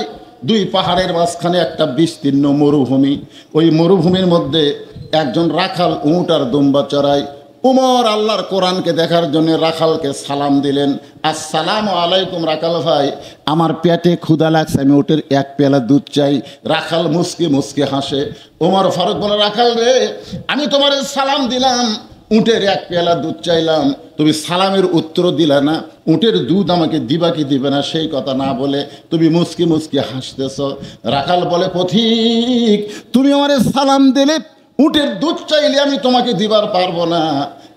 2 পাহাড়ের মাঝখানে একটা বিস্তীর্ণ মরুভূমি। ওই মরুভূমির মধ্যে একজন রাখাল উট আর দুম্বা চড়ায়। উমর আল্লাহর কোরআনকে দেখার জন্য রাখালকে সালাম দিলেন, আসসালামু আলাইকুম রাখাল ভাই, আমার পেটে ক্ষুধা লাগছে, আমি ওটের 1 পেয়ালা দুধ চাই। রাখাল মুসকে মুসকে হাসে। ওমর ফারুক বলে, রাখাল রে, আমি তোমার সালাম দিলাম, উটের 1 পেয়ালা দুধ চাইলাম, তুমি সালামের উত্তর দিলে না, উটের দুধ আমাকে দিবা কি দিবে না সেই কথা না বলে তুমি মুচকি মুচকি হাসতেছ। রাখাল বলে, পথিক তুমি আমারে সালাম দিলে, উটের দুধ চাইলে আমি তোমাকে দিবার পারবো না।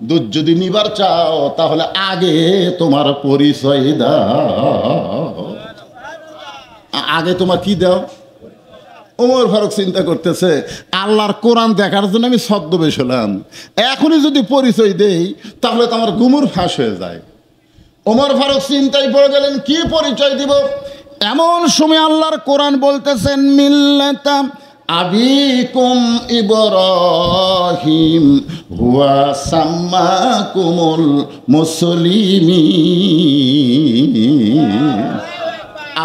দুধ যদি নিবার চাও তাহলে আগে তোমার পরিচয় দাও। আগে তোমার কি দাও? ওমর ফারুক চিন্তা করতেছে, আল্লাহর কোরআন দেখার জন্য আমি ছদ্মবেশ হলাম, এখনই যদি পরিচয় দেই তাহলে তো আমার গুমুর ফাঁস হয়ে যায়। ওমর ফারুক চিন্তায় পড়ে গেলেন, কি পরিচয় দিব? এমন সময় আল্লাহর কোরআন বলতেছেন, মিল্লাতা আবিকুম ইব্রাহিম হুয়া সাম্মাকুমুল মুসলিমিন।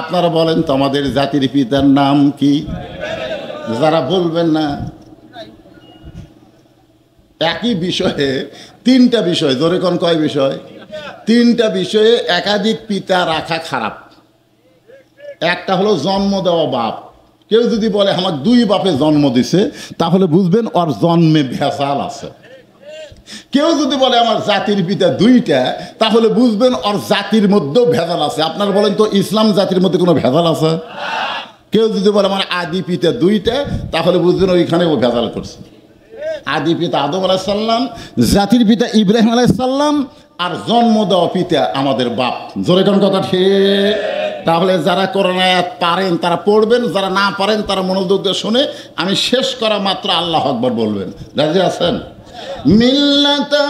আপনারা বলেন তো আমাদের জাতির পিতার নাম কি? যারা বলবেন না, একই বিষয়ে তিনটা বিষয়, ধরে কোন কয় বিষয়? তিনটা বিষয়ে একাধিক পিতা রাখা খারাপ। একটা হলো জন্ম দেওয়া বাপ। কেউ যদি বলে আমার দুই বাপে জন্ম দিছে, তাহলে বুঝবেন ওর জন্মে ভেজাল আছে। কেউ যদি বলে আমার জাতির পিতা দুইটা, তাহলে বুঝবেন ওর জাতির মধ্যেও ভেজাল আছে। আপনারা বলেন তো ইসলাম জাতির মধ্যে কোনো ভেজাল আছে? কেউ যদি বলে আমার আদি পিতা দুইটা, তাহলে বুঝবেন ওইখানেও ভেজাল করছে। আদি পিতা আদম আলাইসাল্লাম, জাতির পিতা ইব্রাহিম আলাইসাল্লাম, আর জন্ম দেওয়া পিতা আমাদের বাপ। জোরে কোন কথা ঠিক? তাহলে যারা কোরআন আয়াত পারেন তারা পড়বেন, যারা না পারেন তারা মনোযোগ দিয়ে শুনে আমি শেষ করা মাত্র আল্লাহু আকবার বলবেন। রাজি আছেন? মিল্লাতা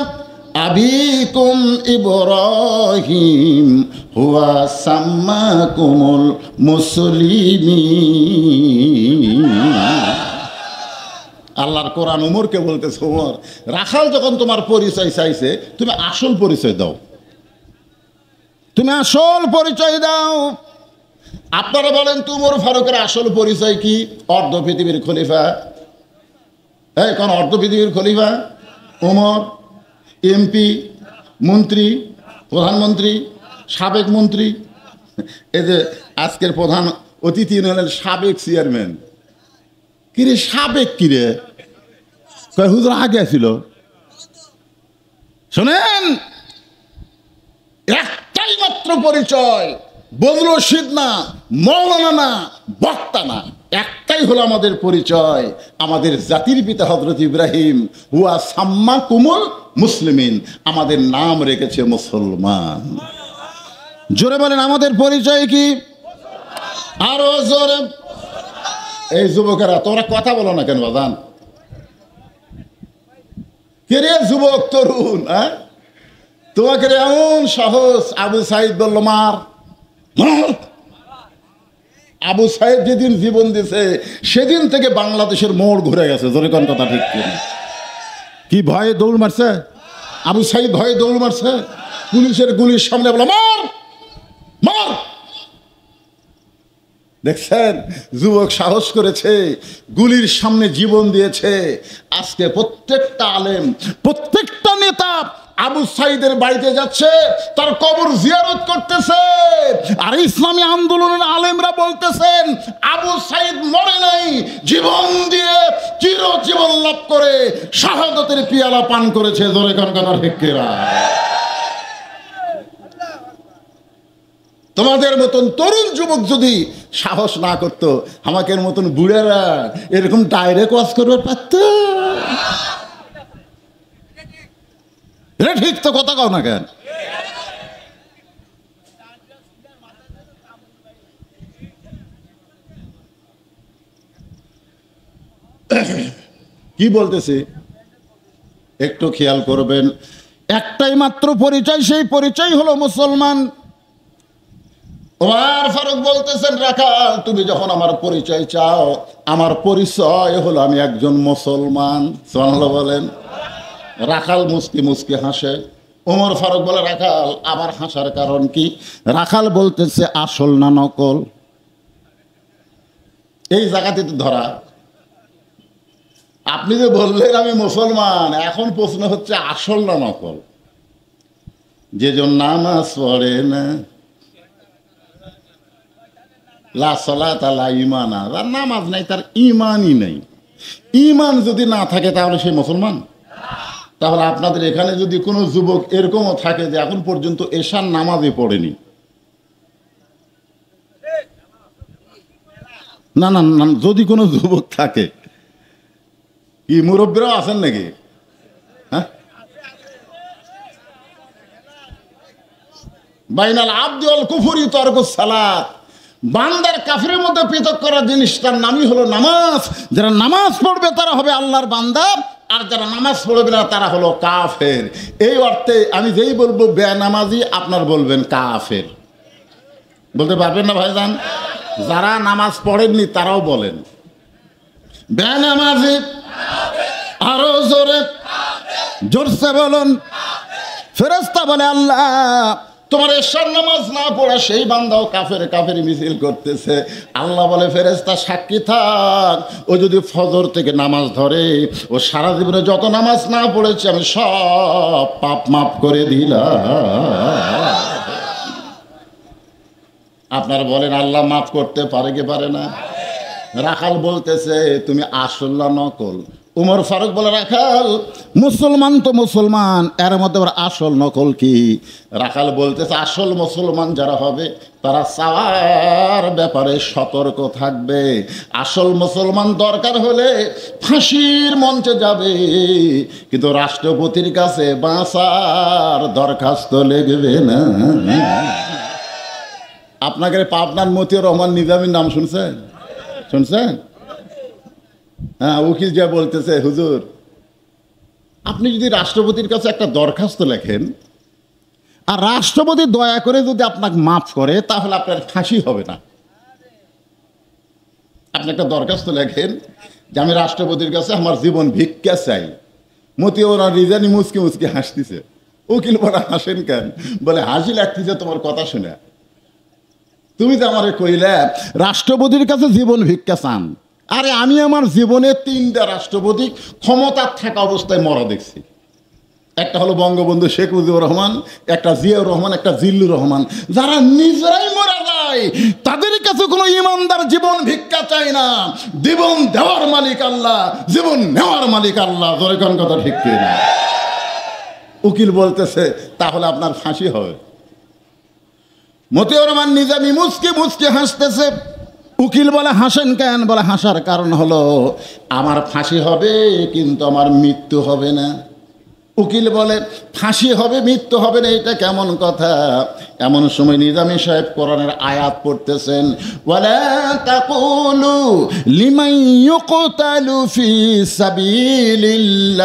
আবিকুম ইব্রাহিম হুয়া সাম্মাকুমুল মুসলিমিন। আল্লাহর কোরআন উমরকে বলতেছে, উমর, রাখাল যখন তোমার পরিচয় চাইছে, তুমি আসল পরিচয় দাও, তুমি আসল পরিচয় দাও। আপনারা বলেন তো উমর ফারুকের আসল পরিচয় কি? অর্ধ পৃথিবীর খলিফা। হ্যাঁ, কোন অর্ধ পৃথিবীর খলিফা? উমর। এমপি, মন্ত্রী, প্রধানমন্ত্রী, সাবেক মন্ত্রী। এই যে আজকের প্রধান অতিথি হলেন সাবেক চেয়ারম্যান। কিরে সাবেক কিরে? কয় হুজুর আগে ছিল। শোনেন, একটাই মাত্র পরিচয়, বদরুল রশিদ না, মৌলানা না, বক্তা না, একটাই হলো আমাদের পরিচয়, আমাদের জাতির পিতা হযরত ইব্রাহিম হুয়া সাম্মাকুমুল মুসলিমিন, আমাদের নাম রেখেছে মুসলমান। জোরে বলেন আমাদের পরিচয় কি? আরো জোরে। এই যুবকেরা তোমরা কথা বলো না কেন বাদান? কে রে যুবক তরুণ, হ্যাঁ তোমাকে এমন সাহস? আবু সাইদ বলল মার। আবু সাইদ যেদিন জীবন দিছে সেদিন থেকে বাংলাদেশের মোড় ঘুরে গেছে। জোরে কোন কথা ঠিক কিনা? কি ভয়ে দৌড় মারছে? আবু সাইদ ভয়ে দৌড় মারছে, পুলিশের গুলির সামনে বলে মার মার। দেখছেন, যুবক সাহস করেছে, গুলির সামনে জীবন দিয়েছে। আজকে প্রত্যেকটা আলেম, প্রত্যেকটা নেতা আবু সাইদের বাড়িতে যাচ্ছে, তার কবর জিয়ারত করতেছে। আর ইসলামী আন্দোলনের আলেমরা বলতেছেন আবু সাইদ মরে নাই, জীবন দিয়ে চিরজীবন লাভ করে শাহাদাতের পিয়ালা পান করেছে। জোরে কোন কথা ঠিক কিনা? তোমাদের মতন তরুণ যুবক যদি সাহস না করতো, আমাকে মতন বুড়েরা এরকম ডাইরেক্ট ওয়াজ করবে পারত? এটা ঠিক তো, কথা কও না কেন? কি বলতেছি একটু খেয়াল করবেন। একটাই মাত্র পরিচয়, সেই পরিচয় হলো মুসলমান। ওমর ফারুক বলতেছেন, রাখাল তুমি যখন আমার পরিচয় চাও, আমার পরিচয় হলো আমি একজন মুসলমান। সুবহানাল্লাহ বলেন। রাখাল মুস্কি মুস্কি হাসে। ওমর ফারুক বলে, রাখাল আবার হাসার কারণ কি? রাখাল বলতেছে, আসল না নকল? এই জায়গাতে তো ধরা। আপনি যে বললেন আমি মুসলমান, এখন প্রশ্ন হচ্ছে আসল না নকল? যেজন নামাজ পড়ে না, লা সালাতা লা ঈমান, আর নামাজ নাই তার ঈমানই নেই। ঈমান যদি না থাকে তাহলে সে মুসলমান? তাহলে আপনাদের এখানে যদি কোনো যুবক এরকমও থাকে যে এখন পর্যন্ত এশার নামাজই পড়েনি, না না না, যদি কোনো যুবক থাকে, কি মুরব্বীরাও আছেন নাকি? হ্যাঁ, বাইনাল আবদি ওয়াল কুফরি তারকুস সালাত, বান্দার কাফিরের মধ্যে পৃথক করার জিনিসটার নামই হলো নামাজ। যারা নামাজ পড়বে তারা হবে আল্লাহর বান্দা, আর যারা নামাজ পড়বে না তারা হলো কাফের। এই অর্থে আমি যেই বলবো বেনামাজি, আপনার বলবেন কাফের। বলতে পারবেন না ভাইজান? যারা নামাজ পড়েননি তারাও বলেন বেনামাজি। আরো জোরে, জোরসে বলুন। ফেরেশতা বলে আল্লাহ তোমার এশার নামাজ না পড়া সেই বান্দাও কাফের কাফের মিছিল করতেছে। আল্লাহ বলে ফেরেশতা সাক্ষী থাক, ও যদি ফজর থেকে নামাজ ধরে, ও সারা জীবনে যত নামাজ না পড়েছে আমি সব পাপ মাফ করে দিলাম। আপনারা বলেন আল্লাহ মাফ করতে পারে কি পারে না? রাখাল বলতেছে তুমি আসল না নকল? উমর ফারুক বলে রাখাল মুসলমান তো মুসলমান, এর মধ্যে আবার আসল নকল কি? রাখাল বলতেছে আসল মুসলমান যারা হবে তারা চাওয়ার ব্যাপারে সতর্ক থাকবে। আসল মুসলমান দরকার হলে ফাঁসির মঞ্চে যাবে, কিন্তু রাষ্ট্রপতির কাছে বাঁচার দরখাস্ত লিখবে না। আপনাকে পাবনার মতিউর রহমান নিজামীর নাম শুনছেন? শুনছেন? হ্যাঁ, উকিল যা বলতেছে হুজুর আপনি যদি রাষ্ট্রপতির কাছে একটা দরখাস্ত লেখেন আর রাষ্ট্রপতি দয়া করে যদি আপনাকে মাফ করে তাহলে আপনার ফাঁসি হবে না। আপনি একটা দরখাস্ত লেখেন যে আমি রাষ্ট্রপতির কাছে আমার জীবন ভিক্ষা চাই। মতিউর রিজানি মুচকি মুচকি হাসতেছে। উকিল বলে হাসেন কেন? বলে হাসি লাগতেছে তোমার কথা শুনে। তুমি তো আমারে কইলে রাষ্ট্রপতির কাছে জীবন ভিক্ষা চান। আরে আমি আমার জীবনে 3টা রাষ্ট্রপতি ক্ষমতার থাকা অবস্থায় মরা দেখছি। একটা হলো বঙ্গবন্ধু শেখ মুজিবুর রহমান, একটা জিয়াউর রহমান, একটা জিল্লুর রহমান। যারা নিজেরাই মারা যায় তাদের কাছে কোনো ইমানদার জীবন ভিক্ষা চায় না। জীবন দেওয়ার মালিক আল্লাহ, জীবন নেওয়ার মালিক আল্লাহ। ধরে কোন কথা ঠিক কিনা? উকিল বলতেছে তাহলে আপনার ফাঁসি হবে। মতিউর রহমান নিজামী মুচকি মুচকি হাসতেছে। উকিল বলে হাসেন কেন? বলে হাসার কারণ হলো আমার ফাঁসি হবে কিন্তু আমার মৃত্যু হবে না। উকিল বলে ফাঁসি হবে মৃত্যু হবে না, এটা কেমন কথা? এমন সময় নিজামী সাহেব কোরআনের আয়াত পড়তেছেন, ওয়ালা তাকুলু লিমান ইউকতালু ফি সাবিলিল্লাহি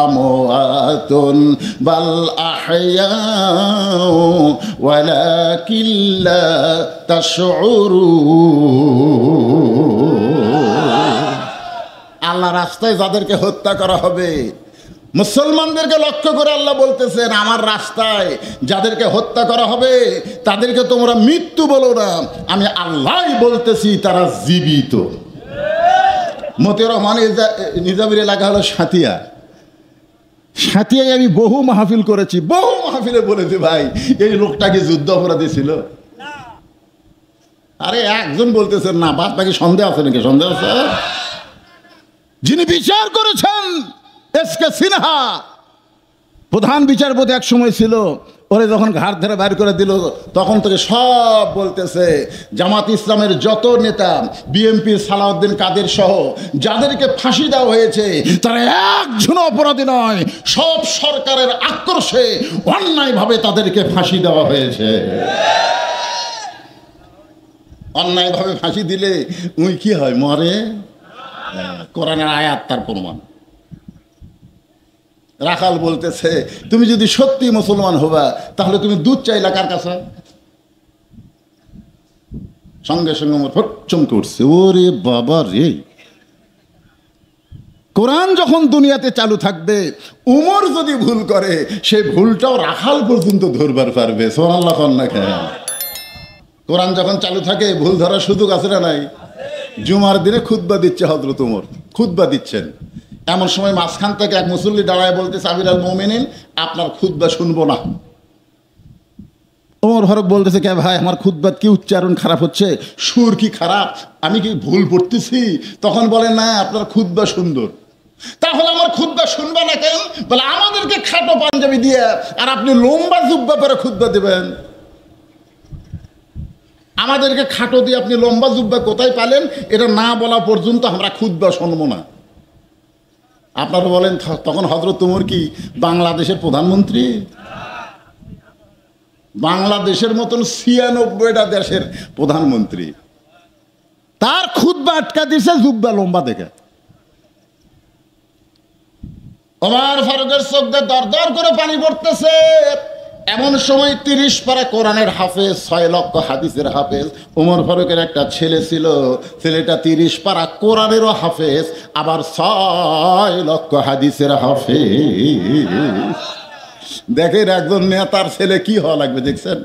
আমওয়াতুন বাল আহইয়াউ ওয়ালাকিন লা তাশউরুন। আল্লাহ রাস্তায় যাদেরকে হত্যা করা হবে, মুসলমানদেরকে লক্ষ্য করে আল্লাহ বলতেছেন আমার রাস্তায় যাদেরকে হত্যা করা হবে তাদেরকে তোমরা মৃত্যু বলো না, আমি আল্লাহ বলতেছি তারা জীবিত। মতিউর রহমান নিজামীর এলাকা হলো সাঁতিয়া। সাঁতিয়ায় আমি বহু মাহফিল করেছি, বহু মাহফিলে বলেছি ভাই এই লোকটাকে যুদ্ধ অপরাধী ছিল। আরে একজন বলতেছেন না, বাদ বাকি সন্দেহ আছে নাকি? সন্দেহ আছে? যিনি বিচার করেছেন এসকে সিনহা প্রধান বিচারপতি এক সময় ছিল, ওরে যখন ঘাট ধরে বাইর করে দিল তখন থেকে সব বলতেছে জামাত ইসলামের যত নেতা, বিএনপির সালাউদ্দিন কাদের সহ যাদেরকে ফাঁসি দেওয়া হয়েছে তারা একজন অপরাধী নয়, সব সরকারের আক্রোশে অন্যায়ভাবে তাদেরকে ফাঁসি দেওয়া হয়েছে। অন্যায়ভাবে ফাঁসি দিলে উই কি হয়? মরে। কোরআনের আয়াত তার প্রমাণ। রাখাল বলতেছে তুমি যদি সত্যি মুসলমান হবা তাহলে তুমি দুধ চাইলা কার কাছে? সঙ্গে সঙ্গে আমার ফট চমকে উঠছে, ওরে বাবা রে। কোরআন যখন দুনিয়াতে চালু থাকবে, উমর যদি ভুল করে সেই ভুলটাও রাখাল পর্যন্ত ধরবার পারবে। সুবহানাল্লাহ। কোরআন যখন চালু থাকে ভুল ধরার সুযোগ আছে না নাই? জুমার দিনে খুতবা দিচ্ছে হযরত উমর, খুতবা দিচ্ছেন। এমন সময় মাঝখান থেকে এক মুসল্লি দাঁড়ায় বলতেছে আমিরুল মুমিনিন আপনার খুতবা শুনবো না। ওমর ফারুক বলতেছে কে ভাই আমার খুতবাত কি উচ্চারণ খারাপ হচ্ছে, সুর কি খারাপ, আমি কি ভুল পড়তেছি? তখন বলে না আপনার খুতবা সুন্দর। তাহলে আমার খুতবা শুনবে না কেন? বলে আমাদেরকে খাটো পাঞ্জাবি দিয়ে আর আপনি লম্বা জুব্বা পরে খুতবা দেবেন। আমাদেরকে খাটো দিয়ে আপনি লম্বা জুব্বা কোথায় পালেন? এটা না বলা পর্যন্ত আমরা খুতবা শুনবো না। আপনারা বলেন তখন হযরত ওমর কি বাংলাদেশের প্রধানমন্ত্রী? বাংলাদেশের মতন ৯৬টা দেশের প্রধানমন্ত্রী, তার খুতবা আটকা দিছে জুব্বা লম্বা দেখে। ওমর ফারুকের চোখ দিয়ে দর দর করে পানি পড়তেছে। এমন সময় ৩০ পারা কোরআনের হাফেজ, ৬ লক্ষ হাদিসের হাফেজ ওমর ফারুকের একটা ছেলে ছিল। ছেলেটা ৩০ পারা কোরআনেরও হাফেজ, আবার ৬ লক্ষ হাদিসের হাফেজ। দেখেন একজন নেতার ছেলে কি হওয়া লাগবে, দেখছেন?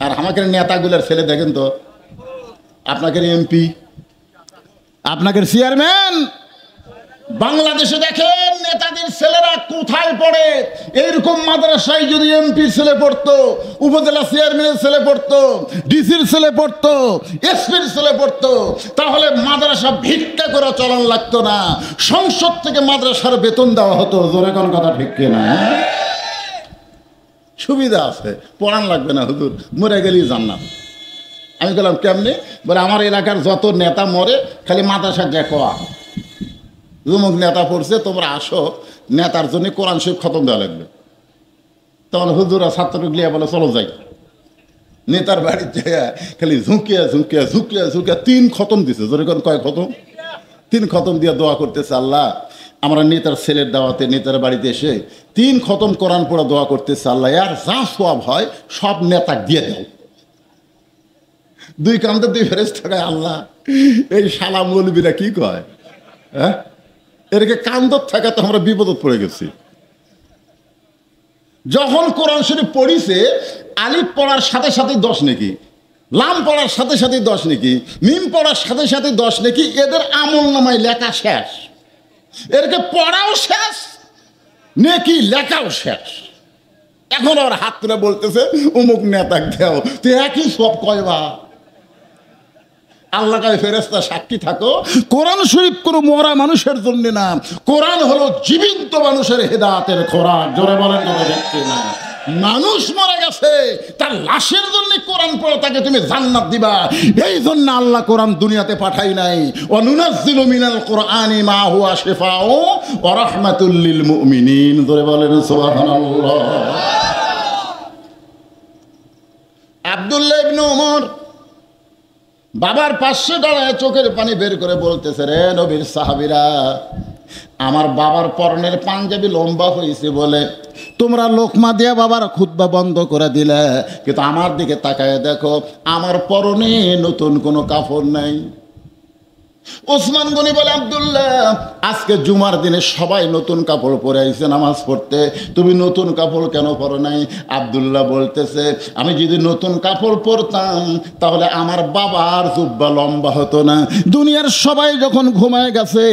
আর আমাকে নেতাগুলোর ছেলে দেখেন তো, আপনাকে এমপি, আপনাকে চেয়ারম্যান, বাংলাদেশে দেখেন নেতাদের ছেলেরা কোথায় পড়ে। এইরকম মাদ্রাসায় যদি এমপির ছেলে পড়তো, উপজেলা চেয়ারম্যানের ছেলে পড়তো, ডিসির ছেলে পড়তো, এসপির ছেলে পড়তো, তাহলে মাদ্রাসা ভিক্ষা করে চলান লাগতো না, সংসদ থেকে মাদ্রাসার বেতন দেওয়া হতো। জোরে কোন কথা ঠিক কিনা? সুবিধা আছে, পড়ান লাগবে না, হুজুর মরে গেলেই জান্নাত। আমি বললাম কেমনি? বলে আমার এলাকার যত নেতা মরে খালি মাদ্রাসা যা কোয়া, যুমুক নেতা পড়ছে, তোমরা আসো, নেতার জন্য কোরআন শরীফ খতম দেওয়া লাগবে। তখন হুজুরা ছাত্র গিয়ে বলে চলো যাই। নেতার বাড়িতে খালি ঝুঁকিয়া ঝুঁকিয়া ঝুঁকিয়া ঝুঁকিয়া 3 খতম দিছে। যেরকম কয় খতম? 3 খতম দিয়ে দোয়া করতেছে, আল্লাহ আমরা নেতার ছেলের দাওয়াতে নেতার বাড়িতে এসে 3 খতম কোরআন পড়া দোয়া করতেছে, আল্লাহ আর যা সওয়াব হয় সব নেতা দিয়ে দাও। 2 কান্দে 2 ফেরেশতা কয়, আল্লাহ এই শালা মৌলবীরা কি কয়? হ্যাঁ, এরকে কান্দত থাকা তো আমরা বিপদত পড়ে গেছি। যখন কোরআন শরীফ পড়িছে, আলিফ পড়ার সাথে সাথে 10 নেকি, লাম পড়ার সাথে সাথে 10 নেকি, মিম পড়ার সাথে সাথে 10 নেকি, এদের আমল নামায় লেখা শেষ। এরকে পড়াও শেষ, নেকি লেখাও শেষ। এখন আর হাত তুলে বলতেছে অমুক নেতা দেও, তো একই সব কয়বা। আল্লাহ কাছে ফেরেশতা সাক্ষী থাকো, কোরআন শরীফ কোনো মরা মানুষের জন্য না, কোরআন হলো জীবিত মানুষের হেদায়েতের খোরাক। জোরে বলেন কথা দেখতে না? মানুষ মারা গেছে, তার লাশের জন্য কোরআন পড়ে তাকে তুমি জান্নাত দিবা। এই জন্য আল্লাহ কোরআন দুনিয়াতে পাঠাই নাই। ওয়া নুনাজ্জিলু মিনাল কুরআনি মা হুয়া শিফাউ ওয়া রাহমাতুল লিল মুমিনিন। জোরে বলেন সুবহানাল্লাহ। আব্দুল্লাহ ইবনে ওমর বাবার পাশে দাঁড়ায় চোখের পানি বের করে বলতেছে, রে নবীর সাহাবীরা, আমার বাবার পরনের পাঞ্জাবি লম্বা হয়েছে বলে তোমরা লোকমা দিয়া বাবার খুতবা বন্ধ করে দিলে, কিন্তু আমার দিকে তাকায় দেখো আমার পরনে নতুন কোনো কাপড় নাই। ওসমান গনি বলে, আব্দুল্লাহ আজকে জুমার দিনে সবাই নতুন কাপড় পরে আইছে নামাজ পড়তে, তুমি নতুন কাপড় কেন পরো নাই? আব্দুল্লাহ বলতেছে, আমি যদি নতুন কাপড় পরতাম তাহলে আমার বাবার জুব্বা লম্বা হতো না। দুনিয়ার সবাই যখন ঘুমায় গেছে,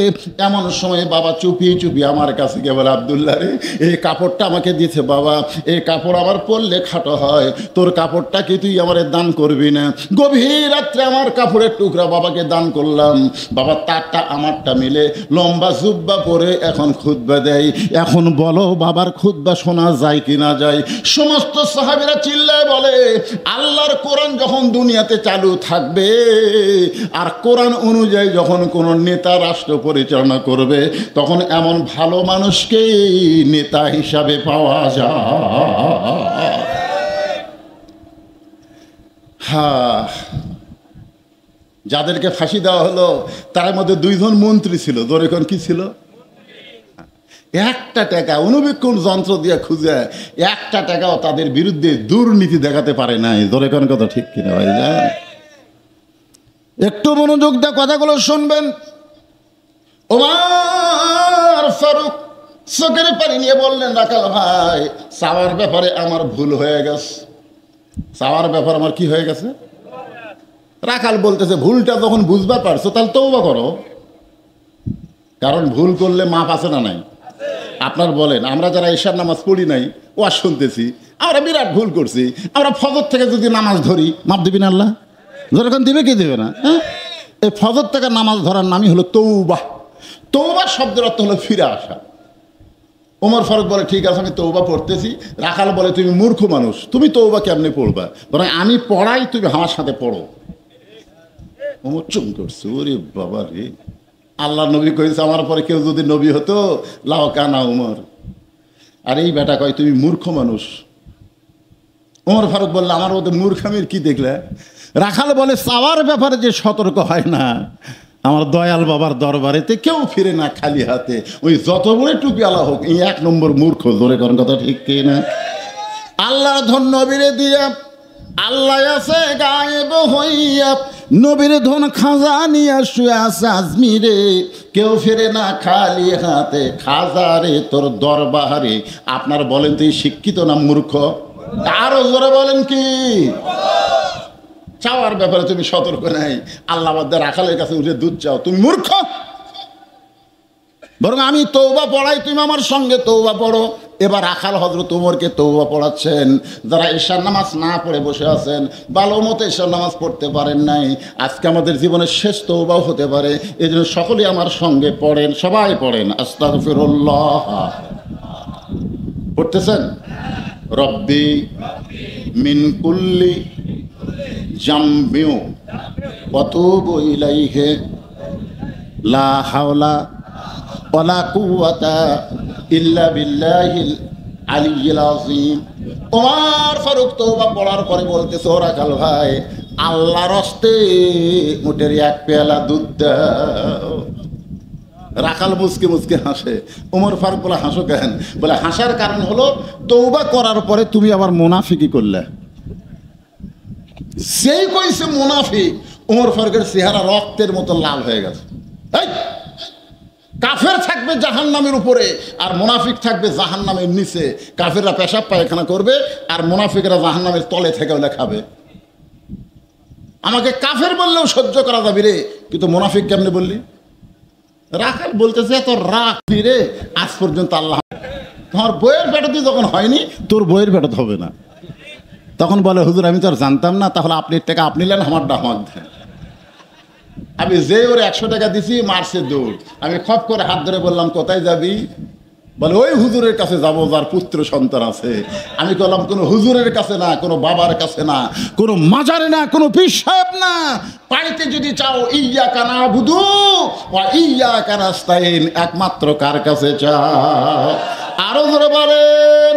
এমন সময় বাবা চুপি চুপি আমার কাছে গিয়ে বলে, আব্দুল্লাহ রে, এই কাপড়টা আমাকে দিয়েছে বাবা, এই কাপড় আমার পরলে খাটো হয়, তোর কাপড়টা কি তুই আমারে দান করবি না? গভীর রাত্রে আমার কাপড়ের টুকরা বাবাকে দান করলাম। বাবা তারটা আমারটা মিলে লম্বা জুব্বা পরে এখন খুতবা দেয়। এখন বলো বাবার খুতবা শোনা যায় কি না যায়? সমস্ত সাহাবীরা চিল্লায় বলে, আল্লাহর কোরআন যখন দুনিয়াতে চালু থাকবে আর কোরআন অনুযায়ী যখন কোনো নেতা রাষ্ট্র পরিচালনা করবে, তখন এমন ভালো মানুষকেই নেতা হিসাবে পাওয়া যায়। হ্যাঁ, যাদেরকে ফাঁসি দেওয়া হলো তার মধ্যে 2 জন মন্ত্রী ছিল। দরেখন কি ছিল? একটা টাকা অনুবীক্ষণ যন্ত্র দিয়ে খুঁজে 1টা টাকাও তাদের বিরুদ্ধে দুর্নীতি দেখাতে পারে নাই। দরেখন কথা ঠিক কিনা ভাই? একটু মনোযোগ দিয়ে কথাগুলো শুনবেন। ওমর ফারুক চোখের পানি নিয়ে বললেন, রাখাল ভাই, চাওয়ার ব্যাপারে আমার ভুল হয়ে গেছে। চাওয়ার ব্যাপার আমার কি হয়ে গেছে? রাখাল বলতেছে, ভুলটা যখন বুঝবার পারছো তাহলে তওবা করো, কারণ ভুল করলে মাপ আছে না নাই? আপনার বলেন, আমরা যারা ঈশার নামাজ পড়ি নাই, ওয়াজ শুনতেছি, আমরা বিরাট ভুল করছি, আমরা ফজর থেকে যদি নামাজ ধরি মাপ দিবেন আল্লাহ? যখন দিবে কি দিবে না? হ্যাঁ, এই ফজর থেকে নামাজ ধরার নামই হলো তওবা। তওবা শব্দের অর্থ হলো ফিরে আসা। ওমর ফারুক বলে ঠিক আছে আমি তওবা পড়তেছি। রাখাল বলে তুমি মূর্খ মানুষ, তুমি তওবা কেমনে পড়বা, বরং আমি পড়াই, তুমি আমার সাথে পড়ো। ওমর চুম করছে, ওরে বাবা রে, আল্লাহ নবী কইছে আমার পরে কেউ যদি নবী হতো লাও কানা উমর। আর এই বেটা কয় তুমি মূর্খ মানুষ। ওমর ফারুক বললে আমার মধ্যে মূর্খামির কি দেখলে? রাখাল বলে চাওয়ার ব্যাপারে যে সতর্ক হয় না, আমার দয়াল বাবার দরবারেতে কেউ ফিরে না খালি হাতে, ওই যত বড় টুপিওয়ালা হোক, এই 1 নম্বর মূর্খ। ধরে করেন কথা ঠিক কি না? আল্লাহর ধন নবীরে দিয়া, আল্লাহ আছে গায়েব হইয়া, নবীর ধন খাজা নিয়া শুয়ে আছে আজমিরে, কেউ ফিরে না খালি হাতে, খাজারে তোর দরবারে। আপনার বলেন তুই শিক্ষিত না মূর্খ? আরো জোরে বলেন কি? চাওয়ার ব্যাপারে তুমি সতর্ক নাই, আল্লাহ বাদ্দা রাখালের কাছে উঠে দুধ চাও, তুমি মূর্খ। বরং আমি তওবা পড়াই, তুমি আমার সঙ্গে তওবা পড়ো। এবার রাখাল হযরত ওমরকে তওবা পড়াচ্ছেন। যারা ঈশার নামাজ না পড়ে বসে আছেন, ভালো মতো ঈশার নামাজ পড়তে পারেন নাই, আজকে আমাদের জীবনের শেষ তওবাও হতে পারে, এই জন্য সকলেই আমার সঙ্গে পড়েন, সবাই পড়েন আস্তাগফিরুল্লাহ। পড়তেছেন? রব্বি মিন কুল্লি জামবিউ ওয়া তুবু ইলাইহি লা হাওলা ওয়ালা কুওয়াতা ইল্লা বিল্লাহিল আলিয়্যিল আযীম। ওমর ফারুক তওবা পড়ার পরে বলতেছে, ও রাখাল ভাই, আল্লাহর হস্তে উটের 1 পেয়ালা দুধ দাও। রাখাল মুচকে মুচকে হাসে। ওমর ফারুক বলে হাসো কেন? বলে হাসার কারণ হলো তওবা করার পরে তুমি আবার মুনাফিকি করলে। সেই কইছে মুনাফিক, ওমর ফারুকের চেহারা রক্তের মতো লাল হয়ে গেছে। কাফের থাকবে জাহান্নামের উপরে আর মুনাফিক থাকবে জাহান্নামের নিচে। কাফেররা পেশাব পায়খানা করবে আর মুনাফিকরা জাহান্নামের তলে থেকে ওলে খাবে। আমাকে কাফের বললেও সহ্য করা যাবে রে, কিন্তু মুনাফিক কেমনে বললি? রাখাল বলতেছে এত রাগ রে, আজ পর্যন্ত আল্লাহ তোমার বইয়ের পেটতে যখন হয়নি, তোর বইয়ের পেটত হবে না। তখন বলে হুজুর আমি তো আর জানতাম না, তাহলে আপনি টাকা আপনি নেন, আমারটা আমার দেন। আমি যে ওর 100 টাকা দিছি, মারছে দৌড়। আমি খপ করে হাত ধরে বললাম কোথায় যাবি? বলে ওই হুজুরের কাছে যাবো যার পুত্র সন্তান আছে। আমি বললাম কোনো হুজুরের কাছে না, কোনো বাবার কাছে না, কোনো মাজারে না, কোনো পীর সাহেব না। পাইতে যদি চাও ইয়্যাকা না'বুদু ওয়া ইয়্যাকা নাস্তাইন, একমাত্র কার কাছে চাও? আরো জোরে বলেন।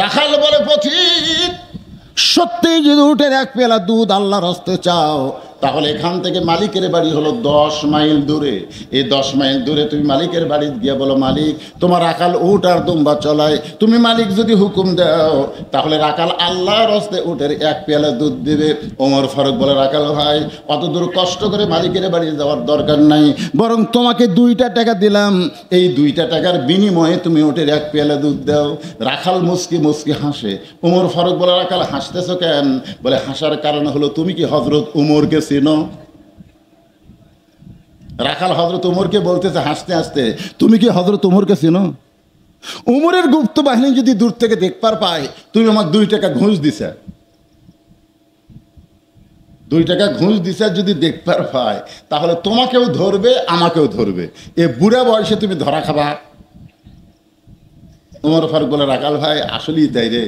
রাখাল বলে পথিক, সত্যি যদি উটের 1 পেয়ালা দুধ আল্লাহর হস্তে চাও, তাহলে এখান থেকে মালিকের বাড়ি হলো 10 মাইল দূরে। এই 10 মাইল দূরে তুমি মালিকের বাড়ি গিয়ে বলো, মালিক তোমার রাখাল উট আর দুম্বা চলায়, তুমি মালিক যদি হুকুম দাও তাহলে রাখাল আল্লাহর হস্তে উটের 1 পেয়ালা দুধ দিবে। ওমর ফারুক বলে, রাখাল ভাই অত দূর কষ্ট করে মালিকের বাড়ি যাওয়ার দরকার নাই, বরং তোমাকে 2টা টাকা দিলাম, এই 2টা টাকার বিনিময়ে তুমি উটের 1 পেয়ালা দুধ দাও। রাখাল মুচকি মুচকি হাসে। ওমর ফারুক বলে, রাখাল হাসতেছ কেন? বলে হাসার কারণ হলো তুমি কি হযরত উমরকে চিনো? রাখাল হযরত উমরকে বলতেছে হাসতে হাসতে, তুমি কি হযরত উমরকে চিনো? উমরের গুপ্ত বাহিনী যদি দূর থেকে দেখবার পায় তুমি আমার 2 টাকা ঘুষ দিছা, 2 টাকা ঘুষ দিছা যদি দেখবার পায়, তাহলে তোমাকেও ধরবে আমাকেও ধরবে, এ বুড়া বয়সে তুমি ধরা খাবা। ওমর ফারুক বলে, রাখাল ভাই আসলেই তাই রে,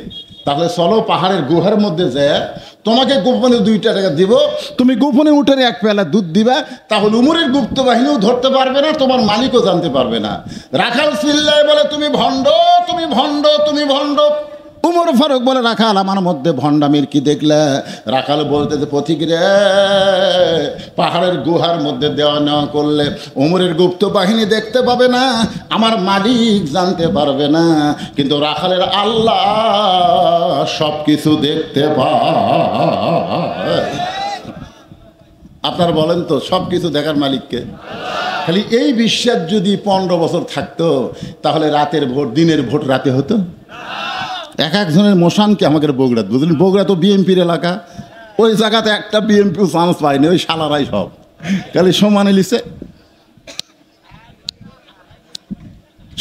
তাহলে চলো পাহাড়ের গুহার মধ্যে যায়, তোমাকে গোপনে 2টা টাকা দিব, তুমি গোপনে উটের 1 পেয়ালা দুধ দিবা, তাহলে উমরের গুপ্ত বাহিনীও ধরতে পারবে না, তোমার মালিকও জানতে পারবে না। রাখাল চিল্লায় বলে, তুমি ভণ্ড, তুমি ভণ্ড, তুমি ভণ্ড। উমর ফারুক বলে, রাখাল আমার মধ্যে ভণ্ডামির কি দেখলে? রাখাল বলতে পথিক রে, পাহাড়ের গুহার মধ্যে দেওয়া নেওয়া করলে উমরের গুপ্ত বাহিনী দেখতে পাবে না, আমার মালিক জানতে পারবে না, কিন্তু রাখালের আল্লাহ সব কিছু দেখতে পায়। আপনার বলেন তো সব কিছু দেখার মালিককে? খালি এই বিশ্বাস যদি 15 বছর থাকতো, তাহলে রাতের ভোট দিনের ভোট রাতে হতো। এক একজনের মোশানকে আমাদের বগুড়া, বুঝলেন, বগুড়া তো বিএমপির এলাকা, ওই জায়গাতে একটা বিএমপিও চান্স পায়নি, ওই শালারাই সব খালি সমানে লিছে।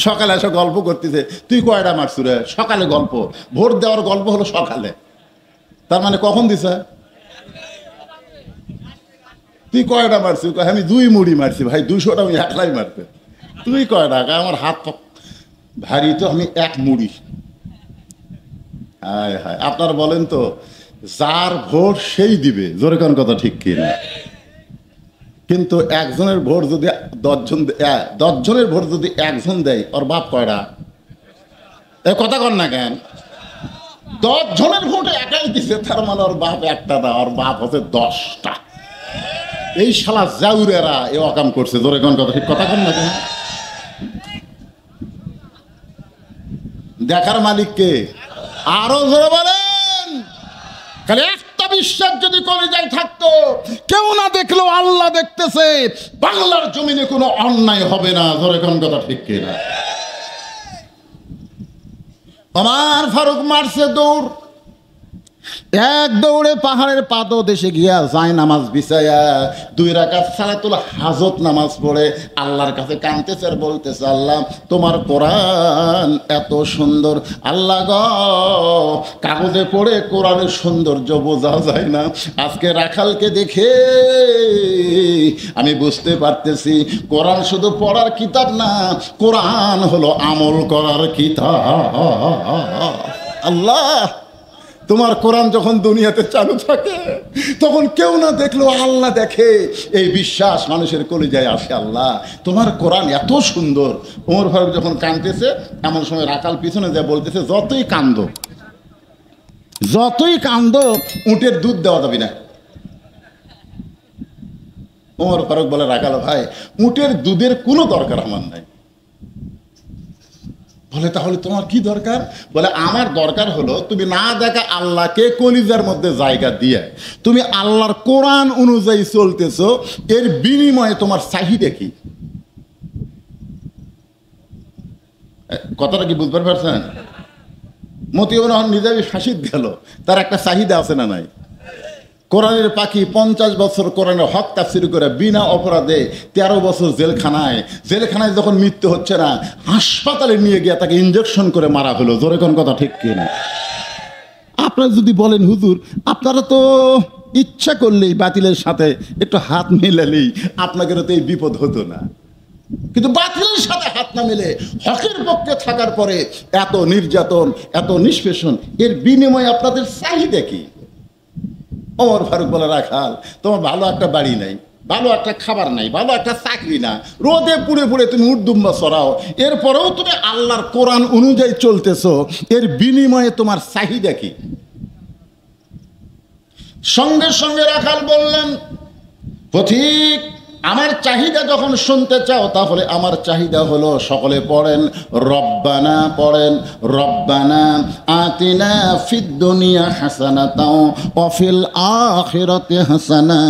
সকালে এসে গল্প করতেছে, তুই কয়টা মারছু রে? সকালে গল্প, ভোট দেওয়ার গল্প হলো সকালে, তার মানে কখন দিছে? তুই কয়টা মারছি? আমি 2 মুড়ি মারছি ভাই, 200টা আমি একলাই মারতে। তুই কয়টা? আমার হাত ভারী তো, আমি 1 মুড়ি। হায় হায়, আপনারা বলেন তো, যার ভোট সেই দিবে, জোরে কোন কথা ঠিক কিনা? কিন্তু একজনের ভোট যদি 10 জন, 10 জনের ভোট যদি একজন দেয়, ওর বাপ কয়টা? এ কথা কন না কেন? 10 জনের ভোটে একাই দিছে, তার মানে ওর বাপ একটা না, ওর বাপ হচ্ছে 10টা। এই শালা জাউরেরা এ অকাম করছে, জোরে কোন কথা ঠিক, কথা কন না কেন? দেখার মালিক কে? আরো জোরে বলেন। খালি একটা বিশ্বাস যদি কলিজায় থাকতো, কেউ না দেখলেও আল্লাহ দেখতেছে, বাংলার জমিনে কোনো অন্যায় হবে না, জোরে কোন কথা ঠিক কিনা? ওমর ফারুক মারছে দৌড়, এক দৌড়ে পাহাড়ের পাদদেশে গিয়া যায় নামাজ বিছায়া 2 রাকাত সালাতুল হাজত নামাজ পড়ে আল্লাহর কাছে কাঁদতেছে আর বলতেছে, আল্লাহ তোমার কোরআন এত সুন্দর, আল্লাহ গো কাগজে পড়ে কোরআনের সৌন্দর্য বোঝা যায় না, আজকে রাখালকে দেখে আমি বুঝতে পারতেছি কোরআন শুধু পড়ার কিতাব না, কোরআন হলো আমল করার কিতাব। আল্লাহ তোমার কোরআন যখন দুনিয়াতে চালু থাকে, তখন কেউ না দেখলেও আল্লাহ দেখে, এই বিশ্বাস মানুষের কলিজায় আসে। আল্লাহ তোমার কোরআন এত সুন্দর। ওমর ফারুক যখন কাঁদতেছে, এমন সময় রাখাল পিছনে যায় বলতেছে, যতই কান্দো উটের দুধ দেওয়া যাবে না। ওমর ফারুক বলে, রাখাল ভাই উটের দুধের কোনো দরকার আমার নাই। বলে, তাহলে তোমার কি দরকার? বলে, আমার দরকার হলো তুমি না দেখা আল্লাহকে কলিজার মধ্যে জায়গা দিয়ে তুমি আল্লাহর কোরআন অনুযায়ী চলতেছো, এর বিনিময়ে তোমার চাহিদা কি? কথাটা কি বুঝতে পারছেন? মতিউর রহমান নিজামী ফাঁসি গেল, তার একটা চাহিদা আছে না নাই? কোরআনের পাখি 50 বছর কোরআনের হক তাফসীর করে বিনা অপরাধে 13 বছর জেলখানায় যখন মৃত্যু হচ্ছে না, হাসপাতালে নিয়ে গিয়ে তাকে ইঞ্জেকশন করে মারা হলো। জোরে কোন কথা ঠিক কিনা? আপনারা যদি বলেন, হুজুর আপনারা তো ইচ্ছা করলেই বাতিলের সাথে একটু হাত মেলালেই আপনাদের তো এই বিপদ হতো না, কিন্তু বাতিলের সাথে হাত না মেলে হকের পক্ষে থাকার পরে এত নির্যাতন, এত নিষ্পেষণ, এর বিনিময়ে আপনাদের চাহিদা কি? ওমর ফারুক বলে, রাখাল তোমার ভালো একটা বাড়ি নাই, ভালো একটা খাবার নাই, ভালো একটা চাকরি না, রোদে পুড়ে পুড়ে তুমি উটদুম্বা চড়াও, এরপরেও তুমি আল্লাহর কোরআন অনুযায়ী চলতেছো, এর বিনিময়ে তোমার চাহিদা কি? সঙ্গে সঙ্গে রাখাল বললেন, পথিক আমার চাহিদা যখন শুনতে চাও, তাহলে আমার চাহিদা হলো, সকলে পড়েন রব্বানা, পড়েন রব্বানা আতিনা ফিদ দুনিয়া হাসানাতাও ওয়া ফিল আখিরাতি হাসানা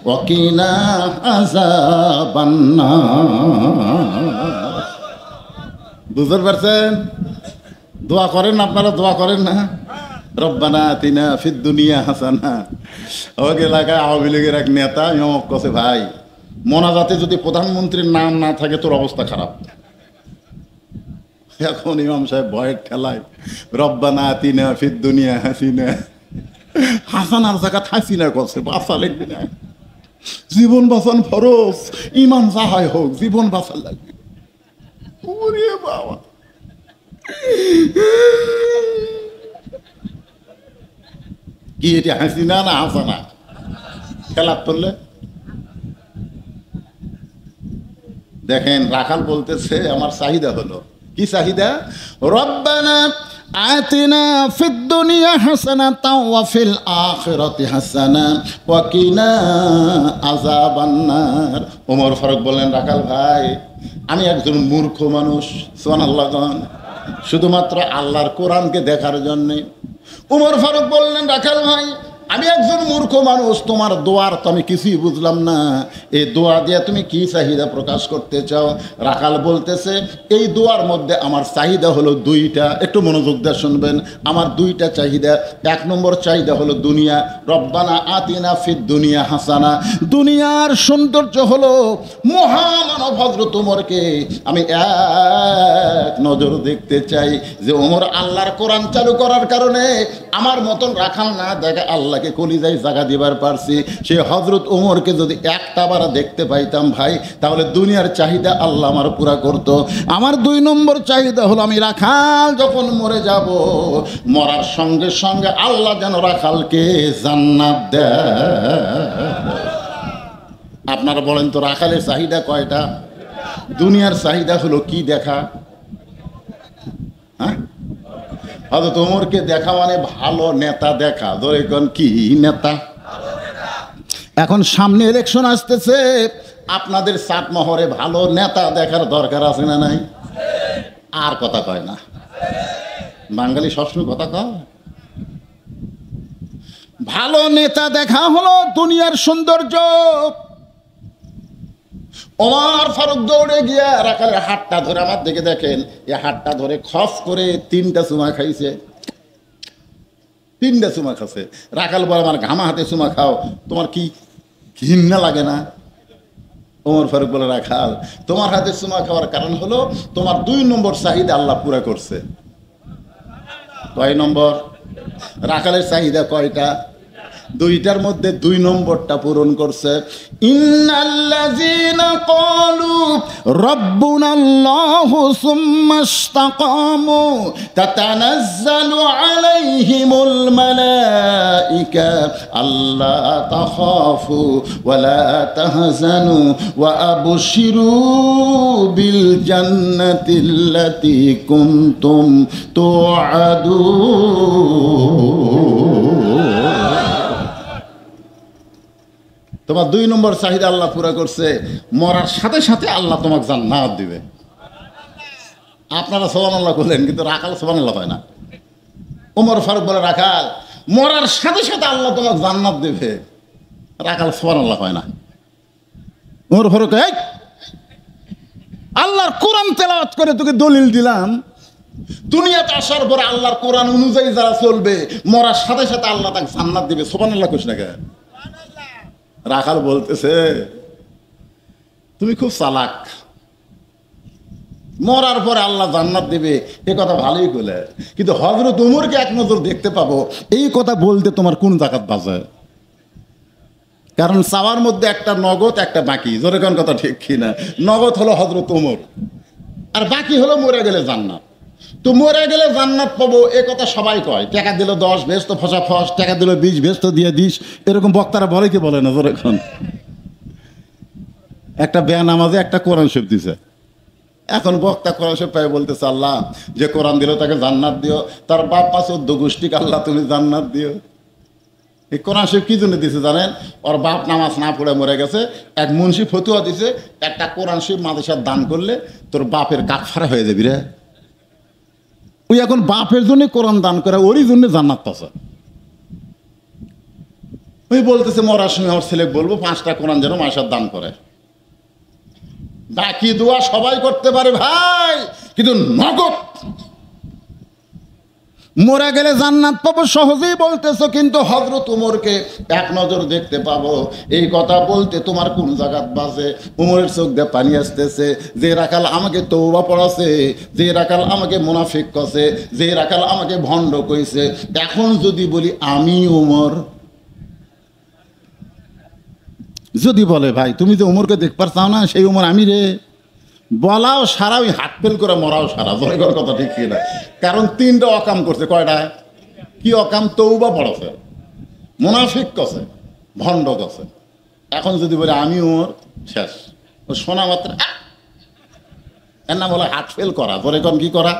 ওয়া কিনা আযাবান্নার। বুঝতে পারছেন? দোয়া করেন আপনারা, দোয়া করেন না? রব্বানা আতিনা ফিদ দুনিয়া হাসানা। ওকে এলাকায় আওয়ামী লীগের এক নেতা ইমাম কসে, ভাই মোনাজাতে যদি প্রধানমন্ত্রীর নাম না থাকে তোর অবস্থা খারাপ। এখন ইমাম সাহেব ভয়ের ঠেলায় রব্বানা আতিনা ফিদ দুনিয়া হাসিনা, হাসানার জায়গা হাসিনা করছে, বাঁচা লিখবি না, জীবন বাঁচান ফরজ, ইমান যা হয় হোক, জীবন বাঁচার লাগবে। ওরে বাবা, কি এটা হাসিনা না হাসানা? খেলাপ করলে দেখেন, রাখাল বলতেছে আমার চাহিদা হলো, কি চাহিদা? রব্বানা আতিনা ফিদ দুনিয়া হাসানাতাও ওয়া ফিল আখিরাতি হাসানা ওয়া কিনা আযাবান্নার। ওমর ফারুক বললেন, রাখাল ভাই আমি একজন মূর্খ মানুষ, সুবহানাল্লাহ, শুধুমাত্র আল্লাহর কোরআনকে দেখার জন্যে। ওমর ফারুক বললেন, রাখাল ভাই আমি একজন মূর্খ মানুষ, তোমার দোয়ার তো আমি কিছুই বুঝলাম না, এই দোয়া দিয়ে তুমি কি চাহিদা প্রকাশ করতে চাও? রাখাল বলতেছে, এই দোয়ার মধ্যে আমার চাহিদা হলো 2টা, একটু মনোযোগ দিয়ে শুনবেন। আমার 2টা চাহিদা। 1 নম্বর চাহিদা হলো দুনিয়া, রব্বানা আতিনা ফিদ দুনিয়া হাসানা, দুনিয়ার সৌন্দর্য হলো মহামানব হযরত ওমরকে আমি এক নজর দেখতে চাই, যে ওমর আল্লাহর কোরআন চালু করার কারণে আমার মতন রাখাল না দেখে আল্লাহ আল্লাহকে কলিজায় জায়গা দিবার পারছি, সেই হযরত ওমরকে যদি একটা বার দেখতে পাইতাম ভাই, তাহলে দুনিয়ার চাহিদা আল্লাহ আমার পুরা করত। আমার 2 নম্বর চাহিদা হলো, আমি রাখাল যখন মরে যাব, মরার সঙ্গে সঙ্গে আল্লাহ যেন রাখালকে জান্নাত দেয়। আপনারা বলেন তো, রাখালের চাহিদা কয়টা? দুনিয়ার চাহিদা হলো কি দেখা? হ্যাঁ, হযরত ওমরকে দেখা মানে ভালো নেতা দেখা। ধরে কোন কি নেতা? এখন সামনে ইলেকশন আসতেছে, আপনাদের চাটমোহরে ভালো নেতা দেখার দরকার আছে না নাই? আর কথা কয় না, বাঙালি সবসময় কথা কয়। ভালো নেতা দেখা হলো দুনিয়ার সৌন্দর্য। ওমর ফারুক দৌড়ে গিয়া রাখালের হাতটা ধরে, আমার দিকে দেখেন, এই হাতটা ধরে খস করে 3টা চুমা খাইছে। 3টা চুমা খাচ্ছে। রাখাল বলে, আমার ঘামা হাতে চুমা খাও, তোমার কি ঘৃণা লাগে না? ওমর ফারুক বলে, রাখাল তোমার হাতে চুমা খাওয়ার কারণ হলো তোমার 2 নম্বর চাহিদা আল্লাহ পুরা করছে। কয় নম্বর? রাখালের চাহিদা কয়টা? 2টার মধ্যে 2 নম্বরটা পূরণ করছে। ইন্নাল্লাযীনা ক্বালু রাব্বুনাল্লাহু সুম্মা ইসতাকামু তাতানাজ্জালু আলাইহিমুল মালাইকা আল্লা তাখাফু ওয়া লা তাহজানু ওয়া আবশিরু বিল জান্নাতিল্লাতী কুনতুম তুআদুন। তোমার 2 নম্বর চাহিদা আল্লাহ পুরা করছে, মরার সাথে সাথে আল্লাহ তোমাকে জান্নাত দিবে। আপনারা সুবহানাল্লাহ বলেন, কিন্তু রাখাল সুবহানাল্লাহ হয় না। ওমর ফারুক বলে, রাখাল মরার সাথে সাথে আল্লাহ তোমাকে জান্নাত দিবে। রাখাল সুবহানাল্লাহ হয় না। ওমর ফারুক, এই আল্লাহর কোরআন তেলাওয়াত করে তোকে দলিল দিলাম, দুনিয়াতে আসার পরে আল্লাহর কোরআন অনুযায়ী যারা চলবে, মরার সাথে সাথে আল্লাহ তাকে জান্নাত দিবে। সুবহানাল্লাহ কইস না কেন? রাখাল বলতেছে, তুমি খুব চালাক, মরার পরে আল্লাহ জান্নাত দেবে এ কথা ভালোই বলে, কিন্তু হযরত ওমরকে এক নজর দেখতে পাবো এই কথা বলতে তোমার কোন জাকাত বাজে? কারণ চাওয়ার মধ্যে একটা নগদ, একটা বাকি। জোরে কোন কথা ঠিক কিনা? নগদ হলো হযরত ওমর, আর বাকি হলো মরে গেলে জান্নাত। তো মরে গেলে জান্নাত পাবো এ কথা সবাই কয়। টাকা দিল 10 বেহেশত ফসা ফস, টাকা দিল 20 বেহেশত দিয়ে দিস, এরকম বক্তারা বলে কি বলে না? জোরে কোন। একটা বেনামাজে একটা কোরআন শরীফ দিছে, এখন বক্তা কোরআন শরীফ পায় বলতেছে, আল্লাহ যে কোরআন দিল তাকে জান্নাত দিও, তার বাপ মা 14 গোষ্ঠীকে আল্লাহ তুমি জান্নাত দিও। এই কোরআন শরীফ কি জন্য দিছে জানেন? ওর বাপ নামাজ না পড়ে মরে গেছে, এক মুন্সি ফতুয়া দিছে, একটা কোরআন শরীফ মাদ্রাসার দান করলে তোর বাপের কাফারা হয়ে যাবি রে। ওই এখন বাপের জন্য কোরআন দান করে, ওরই জন্য জান্নাত পাচ্ছে। ওই বলতেছে, মরার সময় আমার ছেলে বলবো 5টা কোরআন যেন মাদ্রাসার দান করে। বাকি দোয়া সবাই করতে পারে ভাই, কিন্তু নগদ মরে গেলে জান্নাত পাবো সহজেই বলতেছো, কিন্তু হযরত ওমরকে এক নজর দেখতে পাবো এই কথা বলতে তোমার কোন জায়গাত বাজে? ওমরের চোখ দিয়ে পানি আসতেছে। যে রাখাল আমাকে তওবা পড়াছে, যে রাখাল আমাকে মুনাফিক কছে, যে রাখাল আমাকে ভণ্ড কইছে, এখন যদি বলি আমি ওমর, যদি বলে ভাই তুমি যে ওমরকে দেখবার চাও না, সেই ওমর আমি রে, বলাও সারা, ওই হাত ফেল করে মরাও সারা। জয়গর কথা ঠিক কিনা? কারণ 3টা অকাম করছে। কয়টা? কি অকাম? তওবা পড়াছে, মুনাফিক কছে, ভণ্ড কছে। এখন যদি বলে আমি ওমর, শেষ। ও শোনা মাত্র এর নাম বলে হাত ফেল করা। জয়গর কি করা?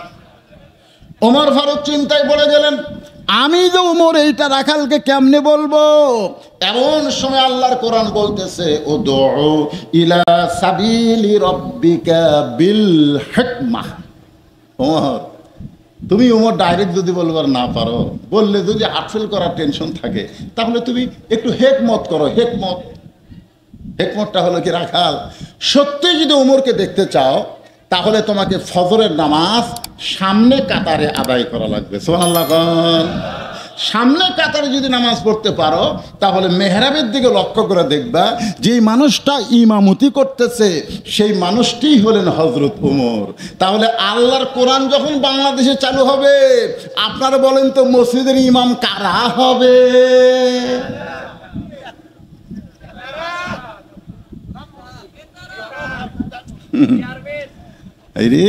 ওমর ফারুক চিন্তায় পড়ে গেলেন, আমি যে ওমর এইটা রাখালকে কেমনে বলবো? এমন সময় আল্লাহর কোরআন বলতেছে, উদউ ইলা সাবিলি রাব্বিকা বিল হিকমাহ। ওমর তুমি ওমর ডাইরেক্ট যদি বলবার না পারো, বললে যদি হাতফেল করার টেনশন থাকে, তাহলে তুমি একটু হেকমত করো। হেকমত, হেকমতটা হলো কি? রাখাল সত্যি যদি ওমরকে দেখতে চাও, তাহলে তোমাকে ফজরের নামাজ সামনে কাতারে আদায় করা লাগবে। সুবহানাল্লাহ। সামনে কাতারে যদি নামাজ পড়তে পারো তাহলে মেহরাবের দিকে লক্ষ্য করে দেখবা যেই মানুষটা ইমামতি করতেছে সেই মানুষটিই হলেন হযরত ওমর। তাহলে আল্লাহর কোরআন যখন বাংলাদেশে চালু হবে, আপনারা বলেন তো মসজিদের ইমাম কারা হবে? রে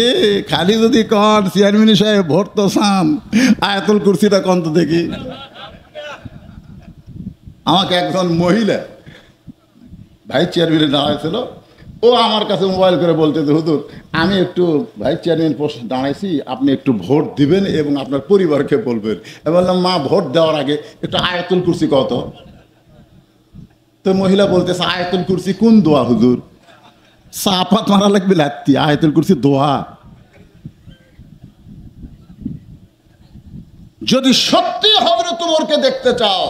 খালি যদি কন চেয়ারম্যান সাহেব ভোট তো চান, আয়াতুল কুরসিটা কন তো দেখি। আমাকে একজন মহিলা ভাইস চেয়ারম্যানে দাঁড়াইছিল, ও আমার কাছে মোবাইল করে বলতেছে, হুজুর আমি একটু ভাইস চেয়ারম্যান পোস্টে দাঁড়াইছি, আপনি একটু ভোট দিবেন এবং আপনার পরিবারকে বলবেন। আমি বললাম মা ভোট দেওয়ার আগে একটু আয়াতুল কুরসি কত? তো মহিলা বলতেছে আয়াতুল কুরসি কোন দোয়া হুজুর? সাপাত মারা লাগবে লাত্তি, আয়াতুল কুরসি দোয়া। যদি সত্যি হযরত ওমরকে দেখতে চাও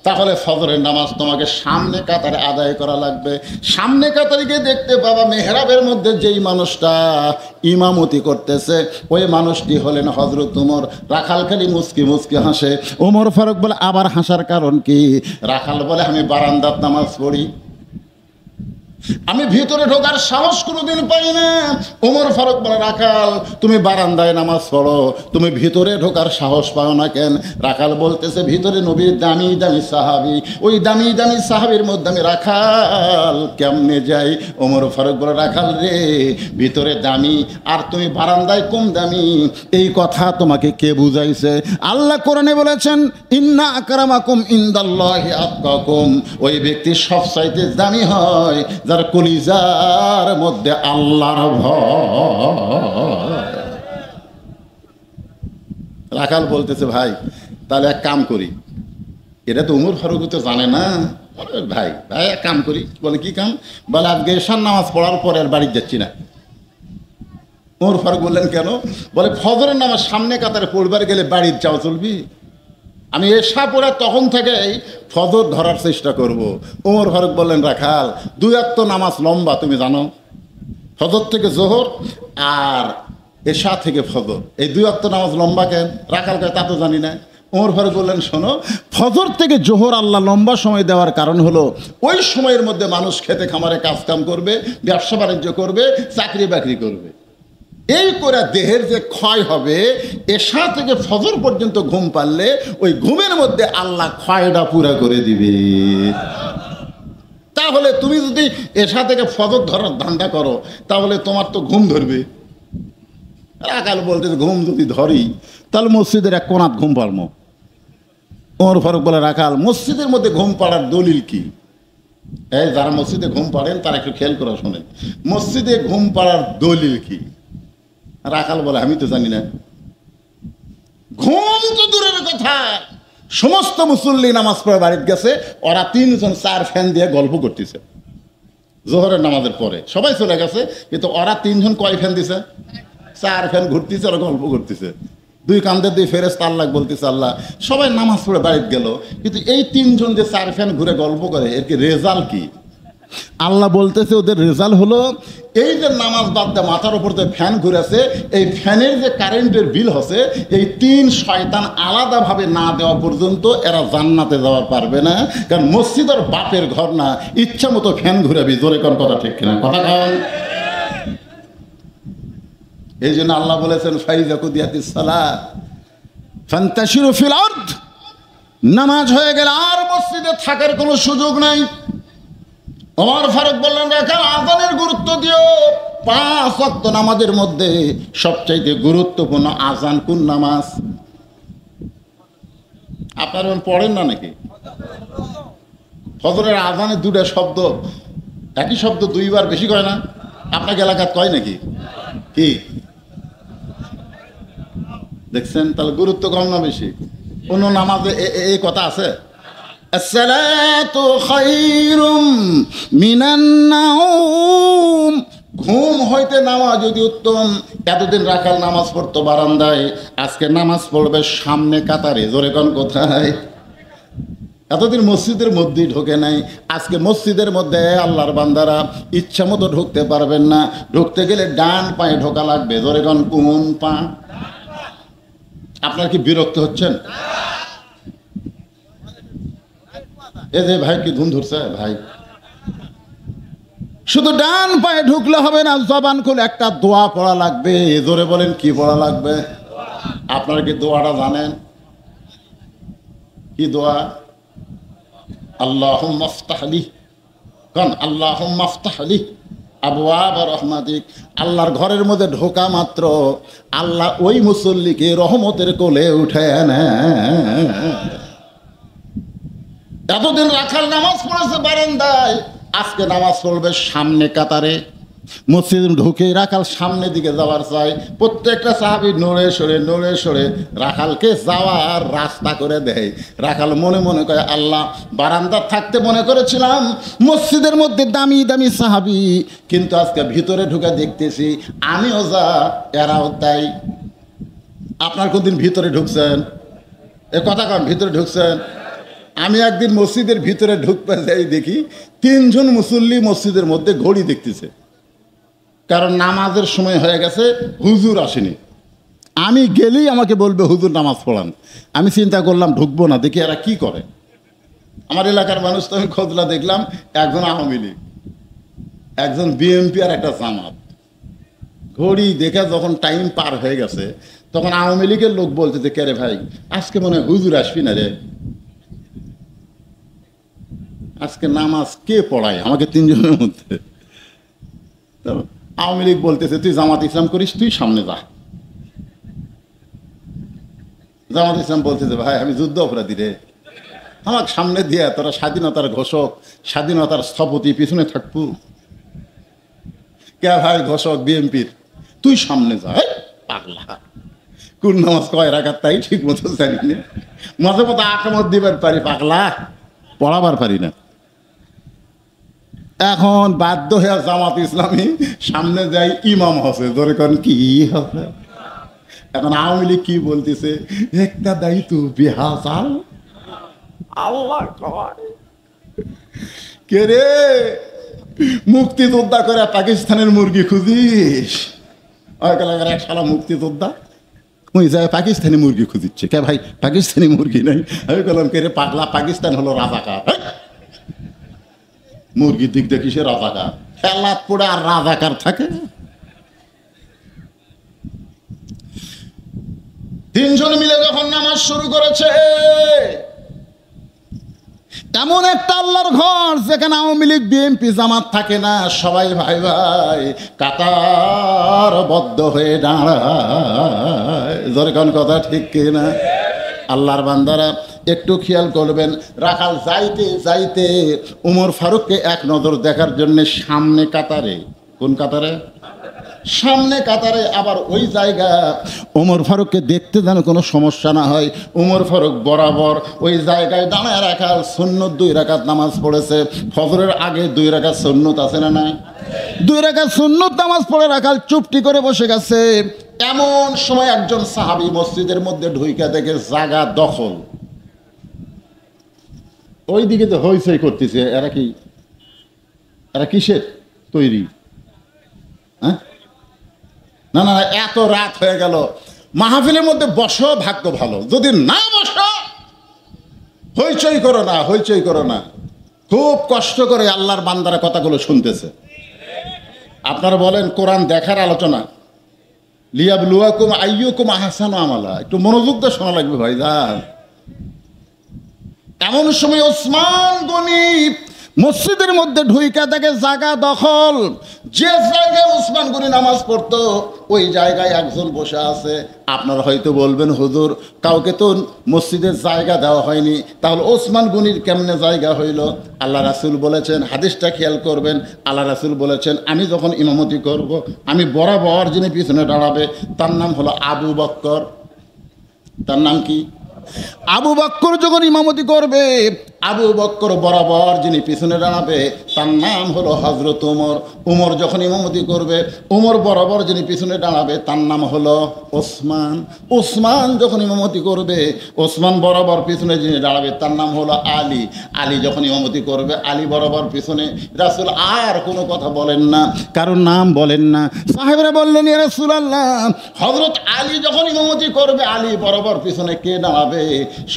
তাহলে ফজরের নামাজ তোমাকে সামনে কাতারে আদায় করা লাগবে। সামনে কাতারে গিয়ে দেখতে পাবা মেহরাবের মধ্যে যেই মানুষটা ইমামতি করতেছে ওই মানুষটি হলেন হযরত ওমর। রাখাল খালি মুচকি মুচকি হাসে। ওমর ফারুক বলে আবার হাসার কারণ কি? রাখাল বলে আমি বারান্দাত নামাজ পড়ি, আমি ভিতরে ঢোকার সাহস কোনোদিন পাই না। ওমর ফারুক বলে রাখাল তুমি বারান্দায় নামাজ পড়ো, তুমি ভিতরে ঢোকার সাহস পাও না কেন? রাখাল বলতেছে ভিতরে নবীর দামি দামি সাহাবী, ওই দামি দামি সাহাবীর মধ্যে আমি রাখাল কেমনে যাই? ওমর ফারুক বলে রাখাল রে ভিতরে দামি আর তুমি বারান্দায় কম দামি, এই কথা তোমাকে কে বুঝাইছে? আল্লাহ কোরআনে বলেছেন ইন্না আকরামাকুম ইনদাল্লাহি আতকাকুম, ওই ব্যক্তি সবচাইতে দামি হয় যার কলিজার মধ্যে আল্লাহর ভয়। রাখাল বলতেছে ভাই তাহলে এক কাম করি, এটা তো ওমর ফারুক তো জানে না। ভাই ভাই এক কাম করি। বলে কি কাম? বলে আজকে এশার নামাজ পড়ার পরে আর বাড়ি যাচ্ছি না। ওমর ফারুক বললেন কেন? বলে ফজরের নামাজ সামনে কাতারে পড়বার গেলে বাড়ির যাওয়া চলবি, আমি এশা পড়ে তখন থেকেই ফজর ধরার চেষ্টা করব। ওমর ফারুক বললেন রাখাল দুই ওয়াক্ত নামাজ লম্বা তুমি জানো, ফজর থেকে জোহর আর এশা থেকে ফজর, এই দুই ওয়াক্ত নামাজ লম্বা কেন? রাখাল কয় তা তো জানি না। ওমর ফারুক বললেন শোনো, ফজর থেকে জোহর আল্লাহ লম্বা সময় দেওয়ার কারণ হলো ওই সময়ের মধ্যে মানুষ খেতে খামারে কাজকাম করবে, ব্যবসা বাণিজ্য করবে, চাকরি বাকরি করবে। এই করে দেহের যে ক্ষয় হবে, এশা থেকে ফজর পর্যন্ত ঘুম পারলে ওই ঘুমের মধ্যে আল্লাহ ক্ষয়টা পুরা করে দিবে। তাহলে তুমি যদি এশা থেকে ফজর ধরার ধান্দা করো তাহলে তোমার তো ঘুম ধরবে। রাখাল বলতে ঘুম যদি ধরি তাহলে মসজিদের এক কোনাত ঘুম পারবো। ওমর ফারুক বলে রাখাল মসজিদের মধ্যে ঘুম পাড়ার দলিল কি? এই যারা মসজিদে ঘুম পাড়েন তারা একটু খেয়াল করে শোনেন, মসজিদে ঘুম পাড়ার দলিল কি? রাখাল বলে আমি তো জানি না। ঘুম তো দূরের কথা, সমস্ত মুসল্লি নামাজ পড়ে বাড়িতে গেছে, ওরা তিনজন চার ফ্যান দিয়ে গল্প করতেছে জোহরের নামাজের পরে, সবাই চলে গেছে কিন্তু ওরা তিনজন কয় ফ্যান দিছে? চার ফ্যান ঘুরতেছে, ওরা গল্প করতেছে। দুই কান্দে দুই ফেরেশতা আল্লাহ বলতেছে আল্লাহ, সবাই নামাজ পড়ে বাড়িতে গেল কিন্তু এই তিনজন যে চার ফ্যান ঘুরে গল্প করে এর কি রেজাল্ট কি? আল্লাহ বলতেছে ওদের রেজাল্ট হলো এই যে নামাজ বাদ দিয়ে মাথার উপর যে ফ্যান ঘুরেছে, এই ফ্যানের যে কারেন্টের বিল হচ্ছে, এই তিন শয়তান আলাদাভাবে না দেওয়া পর্যন্ত এরা জান্নাতে যাওয়ার পারবে না। কারণ মসজিদ আর বাপের ঘর না, ইচ্ছা মতো ফ্যান ঘুরাবি। জোরে কোন কথা ঠিক কিনা? কথা কন। এই জন্য আল্লাহ বলেছেন ফাইজা কুদিয়াতিস সালাত ফান্তাশিরু ফিল আরদ, নামাজ হয়ে গেলে আর মসজিদে থাকার কোনো সুযোগ নাই। ওমর ফারুক বললেন রাখাল আযানের গুরুত্ব দিও। 5 ওয়াক্ত নামাজের মধ্যে সবচাইতে গুরুত্বপূর্ণ আযান কোন নামাজ? আপনারা পড়েন না নাকি? ফজরের আযানে দুটা শব্দ, একই শব্দ দুইবার বেশি কয় না? আপনাকে এলাকাত কয় নাকি? কি দেখছেন? তাহলে গুরুত্ব কম না বেশি? অন্য নামাজে এই কথা আছে? আসসালাতু খায়রুম মিনান নাওম, ঘুম হইতে নামাজ যদি উত্তম। এতদিন রাখাল নামাজ পড়তো বারান্দায়, আজকে নামাজ পড়বে সামনে কাতারে। জোরে কোন কোথায়? এতদিন মসজিদের মধ্যেই ঢোকে নাই, আজকে মসজিদের মধ্যে আল্লাহর বান্দারা ইচ্ছা মতো ঢুকতে পারবেন না। ঢুকতে গেলে ডান পায়ে ঢোকা লাগবে। জোরে কোন কোন পা? আপনার কি বিরক্ত হচ্ছেন? এই যে ভাই কি ধুম ধরছে ভাই, শুধু ডান পায়ে ঢুকলে হবে না, জবান খুলে একটা দোয়া পড়া লাগবে। জোরে বলেন কি পড়া লাগবে? আপনারা কি দোয়াটা জানেন? কি দোয়া? আল্লাহুম্মা আফতাহ লি, কোন আল্লাহুম্মা আফতাহ লি আবওয়াব রাহমাতিক। আল্লাহর ঘরের মধ্যে ঢোকা মাত্র আল্লাহ ওই মুসল্লিকে রহমতের কোলে উঠে নেয়। এতদিন রাখাল নামাজ পড়েছে বারান্দায়, আজকে নামাজ পড়বে সামনে কাতারে। মসজিদ ঢুকে রাখাল সামনের দিকে যাওয়ার চাই, প্রত্যেকটা সাহাবী নড়ে সরে রাখালকে যাওয়ার রাস্তা করে দেয়। রাখাল মনে মনে কয়, আল্লাহ, বারান্দা থাকতে মনে করেছিলাম মসজিদের মধ্যে দামি দামি সাহাবী, কিন্তু আজকে ভিতরে ঢুকে দেখতেছি আমিও যা এরাও তাই। আপনার কোনদিন ভিতরে ঢুকছেন? এ কথা কন, ভিতরে ঢুকছেন? আমি একদিন মসজিদের ভিতরে ঢুকতে যাই, দেখি 3 জন মুসল্লি মসজিদের মধ্যে ঘড়ি দেখতেছে, কারণ নামাজের সময় হয়ে গেছে, হুজুর আসেনি। আমি গেলেই আমাকে বলবে হুজুর নামাজ পড়ান। আমি চিন্তা করলাম ঢুকবো না, দেখি এরা কি করে। আমার এলাকার মানুষ তো আমি খোঁজলা দেখলাম, একজন আওয়ামী লীগ, একজন বিএনপি আর একটা জামাত। ঘড়ি দেখে যখন টাইম পার হয়ে গেছে, তখন আওয়ামী লীগের লোক বলতে যে, কে রে ভাই, আজকে মনে হয় হুজুর আসবি না রে, আজকে নামাজ কে পড়ায় আমাকে 3 জনের মধ্যে। আওয়ামী লীগ বলতেছে, তুই জামাত ইসলাম করিস, তুই সামনে যা। জামাত ইসলাম বলতেছে, ভাই আমি যুদ্ধ অপরাধী রে, আমাকে সামনে দিয়ে তোরা স্বাধীনতার ঘোষক, স্বাধীনতার স্থপতি পিছনে থাকবো। কে ভাই ঘোষক বিএনপির, তুই সামনে যা। পাগলা, কোন নামাজ কয় রাখাত তাই ঠিক মতো জানি না, মাঝে মতো আকামত দিবার পারি, পাগলা পড়াবার পারি না। এখন বাধ্য হয়ে জামাত ইসলামী সামনে যাই, ইমাম হসে, ধরে কন কি হবে। এখন আওয়ামী লীগ কি বলতেছে, একটা দায়িত্ব বিহাসাল আল্লাহ কয় কে রে, মুক্তিযোদ্ধা করে পাকিস্তানের মুরগি খুঁজিস? এক শালা মুক্তিযোদ্ধা ওই যায় পাকিস্তানি মুরগি খুঁজিচ্ছে। কে ভাই, পাকিস্তানি মুরগি নাই। আমি বললাম, কে রে পাগলা, পাকিস্তান হলো রাজাকার, মুরগির দিক দেখি সে রাজাকার, খেলাত পড়ে আর রাজাকার থাকে। 3 জন মিলে যখন নামাজ শুরু করেছে, এমন একটা আল্লাহর ঘর যেখানে আওয়ামী লীগ বিএনপি জামাত থাকে না, সবাই ভাই ভাই কাতারবদ্ধ হয়ে দাঁড়ায়। জোরে কোন কথা ঠিক কিনা? আল্লাহর বান্দারা একটু খেয়াল করবেন, রাখাল যাইতে যাইতে উমর ফারুককে এক নজর দেখার জন্য সামনে কাতারে, কোন কাতারে? সামনে কাতারে। আবার ওই জায়গা ওমর ফারুককে দেখতে যেন কোনো সমস্যা না হয়, ওমর ফারুক বরাবর ওই জায়গায় দাঁড়ায়। রাখাল সুন্নত 2 রাকাত নামাজ পড়েছে, ফজরের আগে 2 রাকাত সুন্নত আছে না নাই? 2 রাকাত সুন্নত নামাজ পড়ে রাখাল চুপটি করে বসে গেছে। এমন সময় একজন সাহাবী মসজিদের মধ্যে ঢুইকা দেখে জায়গা দখল। ওই দিকে তো হইচই করতেছে, এরা কিসের তৈরি? হ্যাঁ, না না, এত রাত হয়ে গেল, মাহফিলের মধ্যে বসো, ভাগ্য ভালো, যদি না বসো হইচই করো না, হইচই করো না। খুব কষ্ট করে আল্লাহর বান্দারা কথাগুলো শুনতেছে। আপনারা বলেন, কোরআন দেখার আলোচনা, লিয়াবলুয়াকুম আইয়ুকুম আহসানু আমালা, একটু মনোযোগ দিয়ে শোনা লাগবে ভাইজান। এমন সময় ওসমান গনি মসজিদের মধ্যে ঢুইকা দেখে জায়গা দখল। যে জায়গায় ওসমান গনি নামাজ পড়তো ওই জায়গায় একজন বসে আছে। আপনারা হয়তো বলবেন, হুজুর কাউকে তো মসজিদের জায়গা দেওয়া হয়নি, তাহলে ওসমান গনির কেমনে জায়গা হইল? আল্লাহ রাসূল বলেছেন, হাদিসটা খেয়াল করবেন, আল্লাহ রাসূল বলেছেন, আমি যখন ইমামতি করব, আমি বরাবর যিনি পিছনে দাঁড়াবে তার নাম হলো আবু বকর। তার নাম কি? আবু বকর যখন ইমামতি করবে, আবু বকর বরাবর যিনি পিছনে দাঁড়াবে তার নাম হলো হযরত ওমর। ওমর যখন ইমামতি করবে, ওমর বরাবর যিনি পিছনে দাঁড়াবে তার নাম হলো ওসমান। ওসমান যখন ইমামতি করবে, ওসমান বরাবর পিছনে যিনি দাঁড়াবে তার নাম হলো আলী। আলী যখন ইমামতি করবে, আলী বরাবর পিছনে। রাসূল আর কোনো কথা বলেন না, কারোর নাম বলেন না। সাহেবরা বললেন, ইয়া রাসূলুল্লাহ, হযরত আলী যখন ইমামতি করবে, আলী বরাবর পিছনে কে দাঁড়াবে? হবে,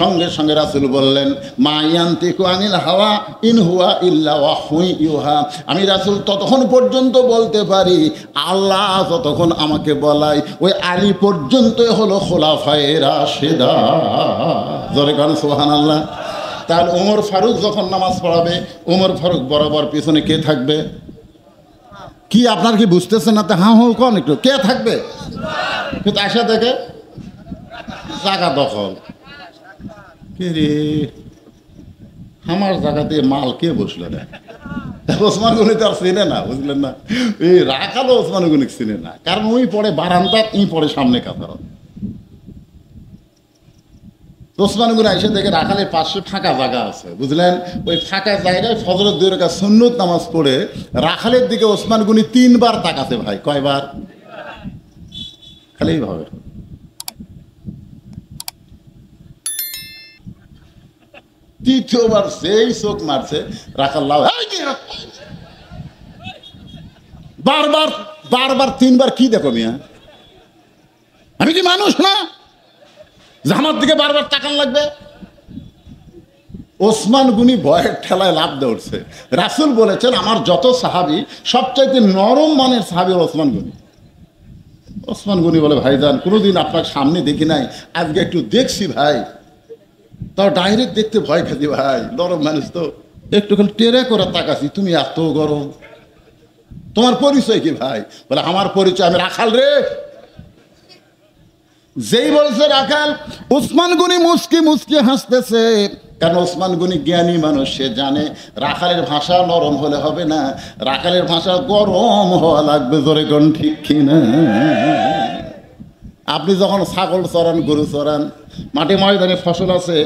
সঙ্গে সঙ্গে রাসূল বললেন, মা ইয়ান্তিকু আনিল হাওয়া ইন হুয়া ইল্লা ওয়াহয়ুন ইউহা। আমি রাসূল ততক্ষণ পর্যন্ত বলতে পারি, আল্লাহ যতক্ষণ আমাকে বলায়, ওই আলী পর্যন্তই হলো খোলাফায়ে রাশেদা। জোরে কান সুবহানাল্লাহ। তাহলে ওমর ফারুক যখন নামাজ পড়াবে, ওমর ফারুক বরাবর পিছনে কে থাকবে? কি আপনার কি বুঝতেছেন না? তো হ্যাঁ হ্যাঁ কোন একটু কে থাকবে? কিন্তু আসা দেখে জায়গা দখল, কে রে আমার জায়গাতে মাল কে বসলো রে? ওসমান গনি তো আর চিনে না, বুঝলেন না? এই রাখালও ওসমান গনি চিনে না, কারণ ওই পড়ে বারান্দা, ই পড়ে সামনে কাতার। ওসমান গনি এসে দেখে রাখালের পাশে ফাঁকা জায়গা আছে, বুঝলেন? ওই ফাঁকা জায়গায় ফজরের 2 রাকাত সুন্নত নামাজ পড়ে রাখালের দিকে ওসমান গনি 3 বার তাকাছে। ভাই কয়বার? খালি ভাবে। তৃতীয়বার সেই চোখ মারছে, রাখাল বারবার বারবার 3 বার। কি দেখো মিয়া, আমি কি মানুষ না যে আমার দিকে বারবার তাকান লাগবে? ওসমান গনি ভয়ের ঠেলায় লাফ দিয়ে উঠছে। রাসূল বলেছেন, আমার যত সাহাবী সবচাইতে নরম মনের সাহাবী ওসমান গনি। ওসমান গনি বলে, ভাইজান কোনোদিন আপনার সামনে দেখি নাই, আজকে একটু দেখছি ভাই, তাও ডাইরেক্ট দেখতে ভয় খাচ্ছি ভাই, নরম মানুষ তো, একটু খালি টেরে করে তাকাছি, তুমি এত গরম, তোমার পরিচয় কি ভাই? বলে, আমার পরিচয় আমি রাখাল রে। যেই বলছে রাখাল, ওসমান গনি মুস্কি মুস্কি হাসতেছে, কারণ ওসমান গনি জ্ঞানী মানুষ, সে জানে রাখালের ভাষা নরম হলে হবে না, রাখালের ভাষা গরম হওয়া লাগবে। জোরে কোন ঠিক কিনা? আপনি যখন ছাগল চড়ান, গরু চড়ান, মাঠে ময়দানে ফসল আছে,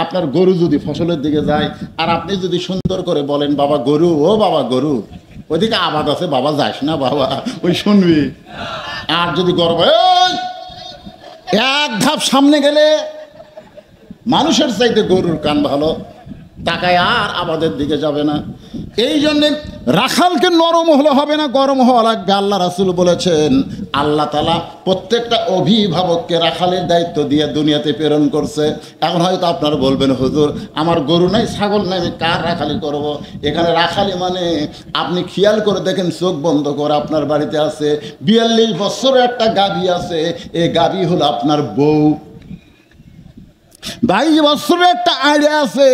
আপনার গরু যদি ফসলের দিকে যায় আর আপনি যদি সুন্দর করে বলেন, বাবা গরু, ও বাবা গরু, ওইদিকে আবাদ আছে, বাবা যাস না বাবা, ওই শুনবি। আর যদি গরম এক ধাপ সামনে গেলে মানুষের চাইতে গরুর কান ভালো, তাকায় আর আবাদের দিকে যাবে না। এই জন্যে রাখালকে নরম হলে হবে না, গরম হওয়া লাগবে। আল্লাহ রাসূল বলেছেন, আল্লাহ তাআলা প্রত্যেকটা অভিভাবককে রাখালের দায়িত্ব দিয়ে দুনিয়াতে প্রেরণ করছে। এখন হয়তো আপনারা বলবেন, হুজুর আমার গরু নাই, ছাগল নাই, আমি কার রাখালি করব? এখানে রাখালি মানে আপনি খেয়াল করে দেখেন, চোখ বন্ধ করে আপনার বাড়িতে আছে 42 বছরের একটা গাভী আছে, এই গাভী হলো আপনার বউ। 22 বছরের একটা আড়িয়া আছে,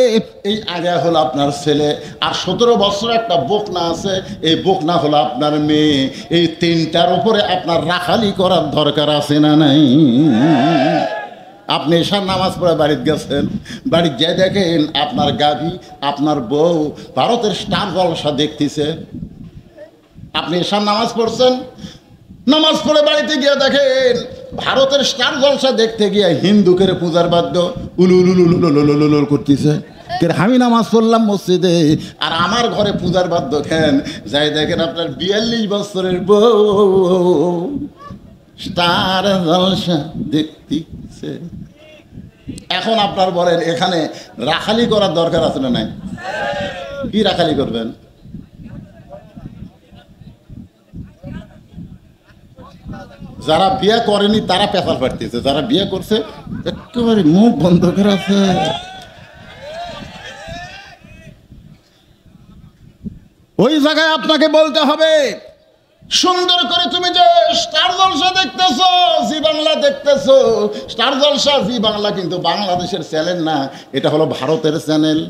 এই আড়িয়া হলো আপনার ছেলে। আর 17 বছরের একটা বকনা আছে, এই বকনা হলো আপনার মেয়ে। এই 3টার উপরে আপনার রাখালি করার দরকার আছে না নাই? আপনি এশার নামাজ পড়ে বাড়িতে গেছেন, বাড়ি যে দেখেন আপনার গাভী, আপনার বউ ভারতের স্টার জলসা দেখতেছে। আপনি এশার নামাজ পড়ছেন, নামাজ পড়ে বাড়িতে গিয়ে দেখেন ভারতের স্টার জলসা দেখতে গিয়ে হিন্দুকের পূজার বাদ্য উলুল করতেছে। আমি নামাজ পড়লাম মসজিদে, আর আমার ঘরে পূজার বাদ্য খেন, যাই দেখেন আপনার 42 বছরের বউ স্টার জলসা দেখতেছে। এখন আপনার বলেন, এখানে রাখালি করার দরকার আছে না নাই? কি রাখালি করবেন? যারা বিয়ে করেনি তারা পেশাল পাঠতেছে, যারা বিয়ে করছে একেবারে মুখ বন্ধ করে আছে। ওই জায়গায় আপনাকে বলতে হবে, সুন্দর করে তুমি যে স্টার জলসা দেখতেছো, জি বাংলা দেখতেছো, স্টার জলসা জি বাংলা কিন্তু বাংলাদেশের চ্যানেল না, এটা হলো ভারতের চ্যানেল।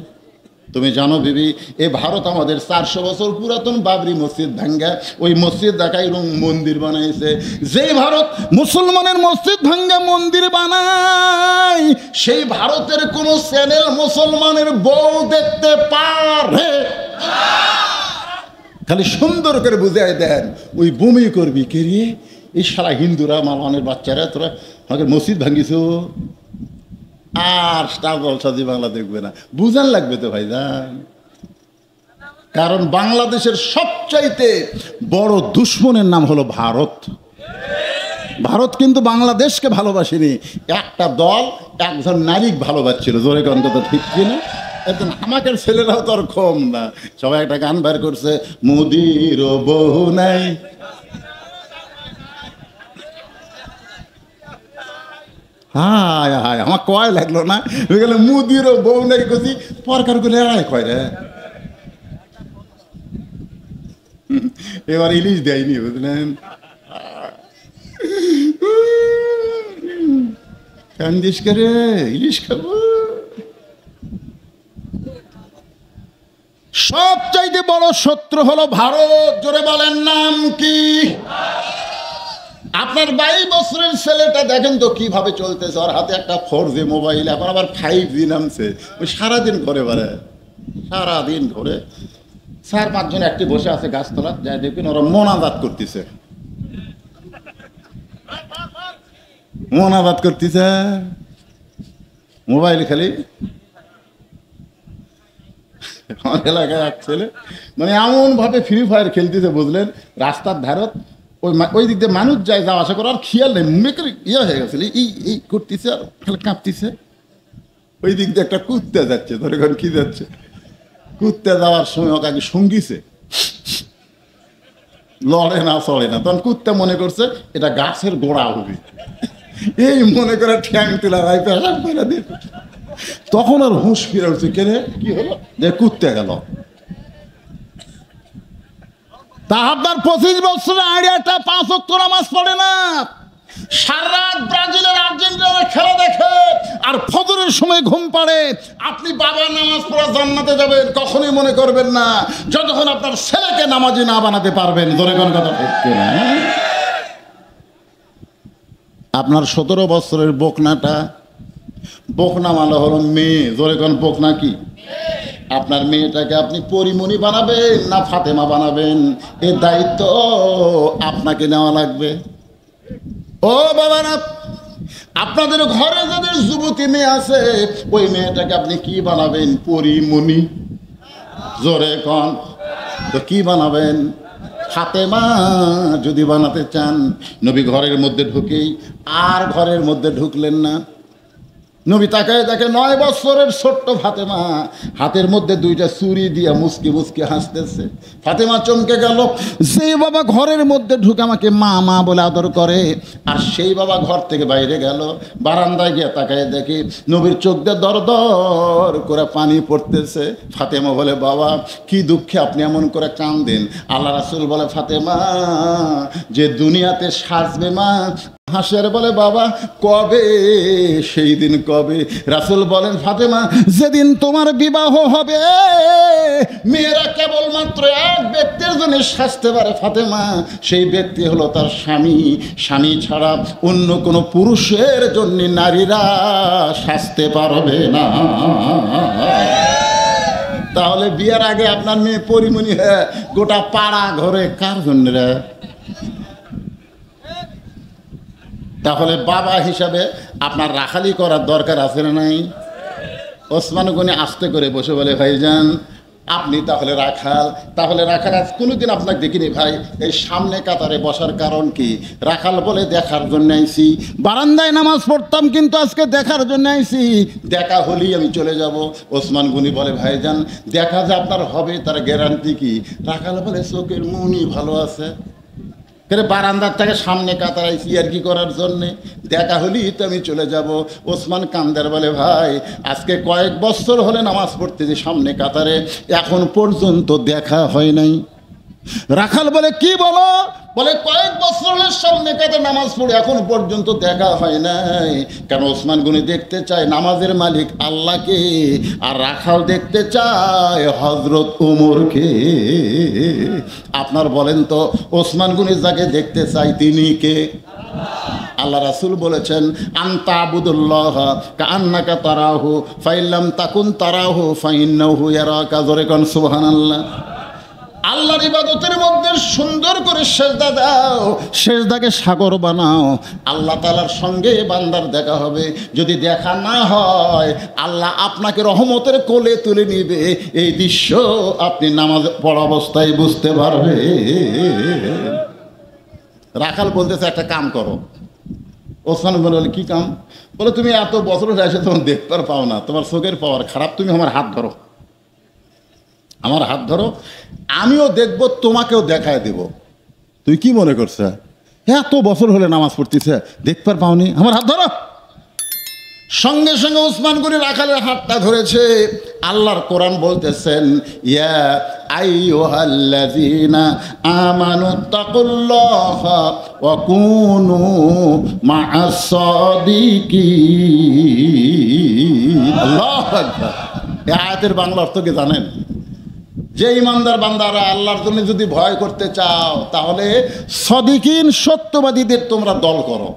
তুমি জানো বিবি, এই ভারত আমাদের 400 বছর পুরাতন বাবরি মসজিদ ভাঙ্গা, ওই মসজিদ দেখাই মন্দির বানাইছে। যেই ভারত মুসলমানের মসজিদ ভাঙ্গা মন্দির বানায়, সেই ভারতের কোন চ্যানেল মুসলমানের বউ দেখতে পারে? খালি সুন্দর করে বুঝাই দেন, ওই বমি করবি কে রে, এই সারা হিন্দুরা মালানের বাচ্চারা, তোরা আমাকে মসজিদ ভাঙ্গিছ, আর স্টার জলসা জি বাংলা দেখবে না। বুঝান লাগবে তো ভাইজান, কারণ বাংলাদেশের সবচাইতে বড় দুশ্মনের নাম হলো ভারত। ভারত কিন্তু বাংলাদেশকে ভালোবাসেনি, একটা দল একজন নারী ভালোবাসছিল। জোরে গান কথা ঠিক কিনা? একজন আমাদের ছেলেরাও তো আর কম না, সবাই একটা গান বের করছে, মোদির বহু নাই। হায় হায় আমার কয় লাগলো না, হয়ে গেলে মুদিরও বউ নাই কছি পরকার করে এড়াই কয় রে। এবার ইলিশ দেয়নি বুঝলেন, কান্দিস করে ইলিশ খাবো। সবচাইতে বড় শত্রু হলো ভারত। জোরে বলেন নাম কি? আপনার 22 বছরের ছেলেটা দেখেন তো কিভাবে চলতেছে, ওর হাতে একটা 4G মোবাইল, এখন আবার 5G নামছে। ওই সারাদিন ঘরে বেড়ায়, সারাদিন ঘরে 4-5 জন একটি বসে আছে গাছতলা, যাই দেখবেন ওরা মোনাজাত করতেছে, মোনাজাত করতেছে মোবাইল খালি। আমার এলাকায় এক ছেলে মানে এমন ভাবে ফ্রি ফায়ার খেলতেছে বুঝলেন, রাস্তার ধারত ওই দিক দিয়ে মানুষ যায়, যাওয়া আসা করার খেয়াল নেই, মেয়েকে ইয়ে হয়ে গেছিল, এই করতেছে আর খালি কাঁপতেছে। ওই দিক দিয়ে একটা কুত্তে যাচ্ছে, ধরে এখন কি যাচ্ছে, কুত্তে যাওয়ার সময় ওকে আগে সঙ্গীছে, লড়ে না চড়ে না, তখন কুত্তে মনে করছে এটা গাছের গোড়া হবে, এই মনে করে ঠ্যাং তুলা ভাই পেশাব করে দিয়ে, তখন আর হুঁশ ফিরে উঠছে, কেন কি হলো যে কুত্তে গেল। তা আপনার 25 বছরের আইডিয়াটা 5 ওয়াক্ত নামাজ পড়ে না, সারা রাত ব্রাজিলের আর্জেন্টিনার খেলা দেখে আর ফজরের সময় ঘুম পাড়ে। আপনি বাবা নামাজ পড়া জান্নাতে যাবেন কখনোই মনে করবেন না, যতক্ষণ আপনার ছেলেকে নামাজি না বানাতে পারবেন। ধরে কোন কথা ঠিক না? আপনার 17 বছরের বকনাটা, বকনা মানে হলো মেয়ে, ধরে কোন বকনা কি? আপনার মেয়েটাকে আপনি পরিমণি বানাবেন না ফাতেমা বানাবেন, এর দায়িত্ব আপনাকে নেওয়া লাগবে। ও বাবা না, আপনাদের ঘরে যাদের যুবতী মেয়ে আছে, ওই মেয়েটাকে আপনি কি বানাবেন? পরিমণি। জোরে কন তো কি বানাবেন? ফাতেমা যদি বানাতে চান, নবী ঘরের মধ্যে ঢুকেই আর ঘরের মধ্যে ঢুকলেন না। নবী তাকায় দেখে 9 বছরের ছোট্ট ফাতেমা হাতের মধ্যে 2টা চুরি দিয়া মুসকি মুসকি হাসতেছে। ফাতেমা চমকে গেল, সেই বাবা ঘরের মধ্যে ঢুকে আমাকে মা মা বলে আদর করে, আর সেই বাবা ঘর থেকে বাইরে গেল, বারান্দায় গিয়ে তাকায় দেখে নবীর চোখ দিয়ে দর দর করে পানি পড়তেছে। ফাতেমা বলে, বাবা কি দুঃখে আপনি এমন করে কাঁদেন? আল্লাহ রাসূল বলে, ফাতেমা যে দুনিয়াতে সাজবে মা, হাসের বলে, বাবা কবে? সেই দিন কবে? রাসূল বলেন, ফাতেমা যেদিন তোমার বিবাহ হবে, মেয়েরা কেবলমাত্র এক ব্যক্তির জন্য সাজতে পারে ফাতেমা, সেই ব্যক্তি হলো তার স্বামী। স্বামী ছাড়া অন্য কোনো পুরুষের জন্য নারীরা সাজতে পারবে না। তাহলে বিয়ের আগে আপনার মেয়ে পরিমণি হয়ে গোটা পাড়া ঘরে কার জন্য রে? তাহলে বাবা হিসাবে আপনার রাখালি করার দরকার আছে না নাই? ওসমান গনি আস্তে করে বসে বলে, ভাইজান আপনি তাহলে রাখাল, তাহলে রাখাল আজ কোনোদিন আপনাকে দেখিনি ভাই, এই সামনে কাতারে বসার কারণ কি? রাখাল বলে, দেখার জন্য আইছি, বারান্দায় নামাজ পড়তাম কিন্তু আজকে দেখার জন্য আইছি, দেখা হলেই আমি চলে যাব। ওসমান গনি বলে, ভাইজান দেখা যে আপনার হবে তার গ্যারান্টি কি? রাখাল বলে, চোখের মনই ভালো আছে, বারান্দার থেকে সামনে কাতারাইছি আর কি করার জন্যে, দেখা হলেই তো আমি চলে যাব। ওসমান কান্দার বলে, ভাই আজকে কয়েক বছর হলে নামাজ পড়তেছি সামনে কাতারে, এখন পর্যন্ত দেখা হয় নাই। রাখাল বলে, কি বলো? বলে, কয়েক বছর হলে সামনে কাতারে নামাজ পড়ে এখন পর্যন্ত দেখা হয় নাই। কেন? ওসমান গনি দেখতে চায় নামাজের মালিক আল্লাহকে, আর রাখাল দেখতে চায় হযরত ওমরকে। আপনার বলেন তো, ওসমান গনি যাকে দেখতে চাই তিনি কে? আল্লাহ রাসূল বলেছেন, আনতা আবুদুল্লাহ কাআন্নাকা তারাহু ফাইল্লাম তাকুন তারাহু ফাইন্নাহু ইয়ারাকা। জোরে কোন সুবহানাল্লাহ। আল্লাহর ইবাদতের মধ্যে সুন্দর করে সেজদা দাও, সেজদাকে সাগর বানাও, আল্লাহ তাআলার সঙ্গে বান্দার দেখা হবে। যদি দেখা না হয়, আল্লাহ আপনাকে রহমতের কোলে তুলে নিবে। এই দৃশ্য আপনি নামাজ পড়া অবস্থায় বুঝতে পারবে। রাখাল বলতেছে, একটা কাম করো। ওসমান বলে, কি কাম? বলে, তুমি এত বছর এসে তোমার দেখতে পাও না, তোমার চোখের পাওয়ার খারাপ, তুমি আমার হাত ধরো, আমার হাত ধরো, আমিও দেখব, তোমাকেও দেখায় দেব। তুই কি মনে করছ? এত বছর হলে নামাজ পড়তেছে, দেখতে পাওনি, আমার হাত ধরো। সঙ্গে সঙ্গে উসমান গনি রাখালের হাতটা ধরেছে। আল্লাহর কোরআন বলতেছেন, ইয়া আইয়ুহাল্লাযীনা আমানুত্তাকুল্লাহা ওয়া কুনু মা'আস সাদিকিন। আল্লাহু আকবার। এই আয়াতের বাংলা অর্থ কি জানেন? যে ইমানদার বান্দারা আল্লাহর জন্য যদি ভয় করতে চাও, তাহলে সাদিকিন সত্যবাদীদের তোমরা দল করো।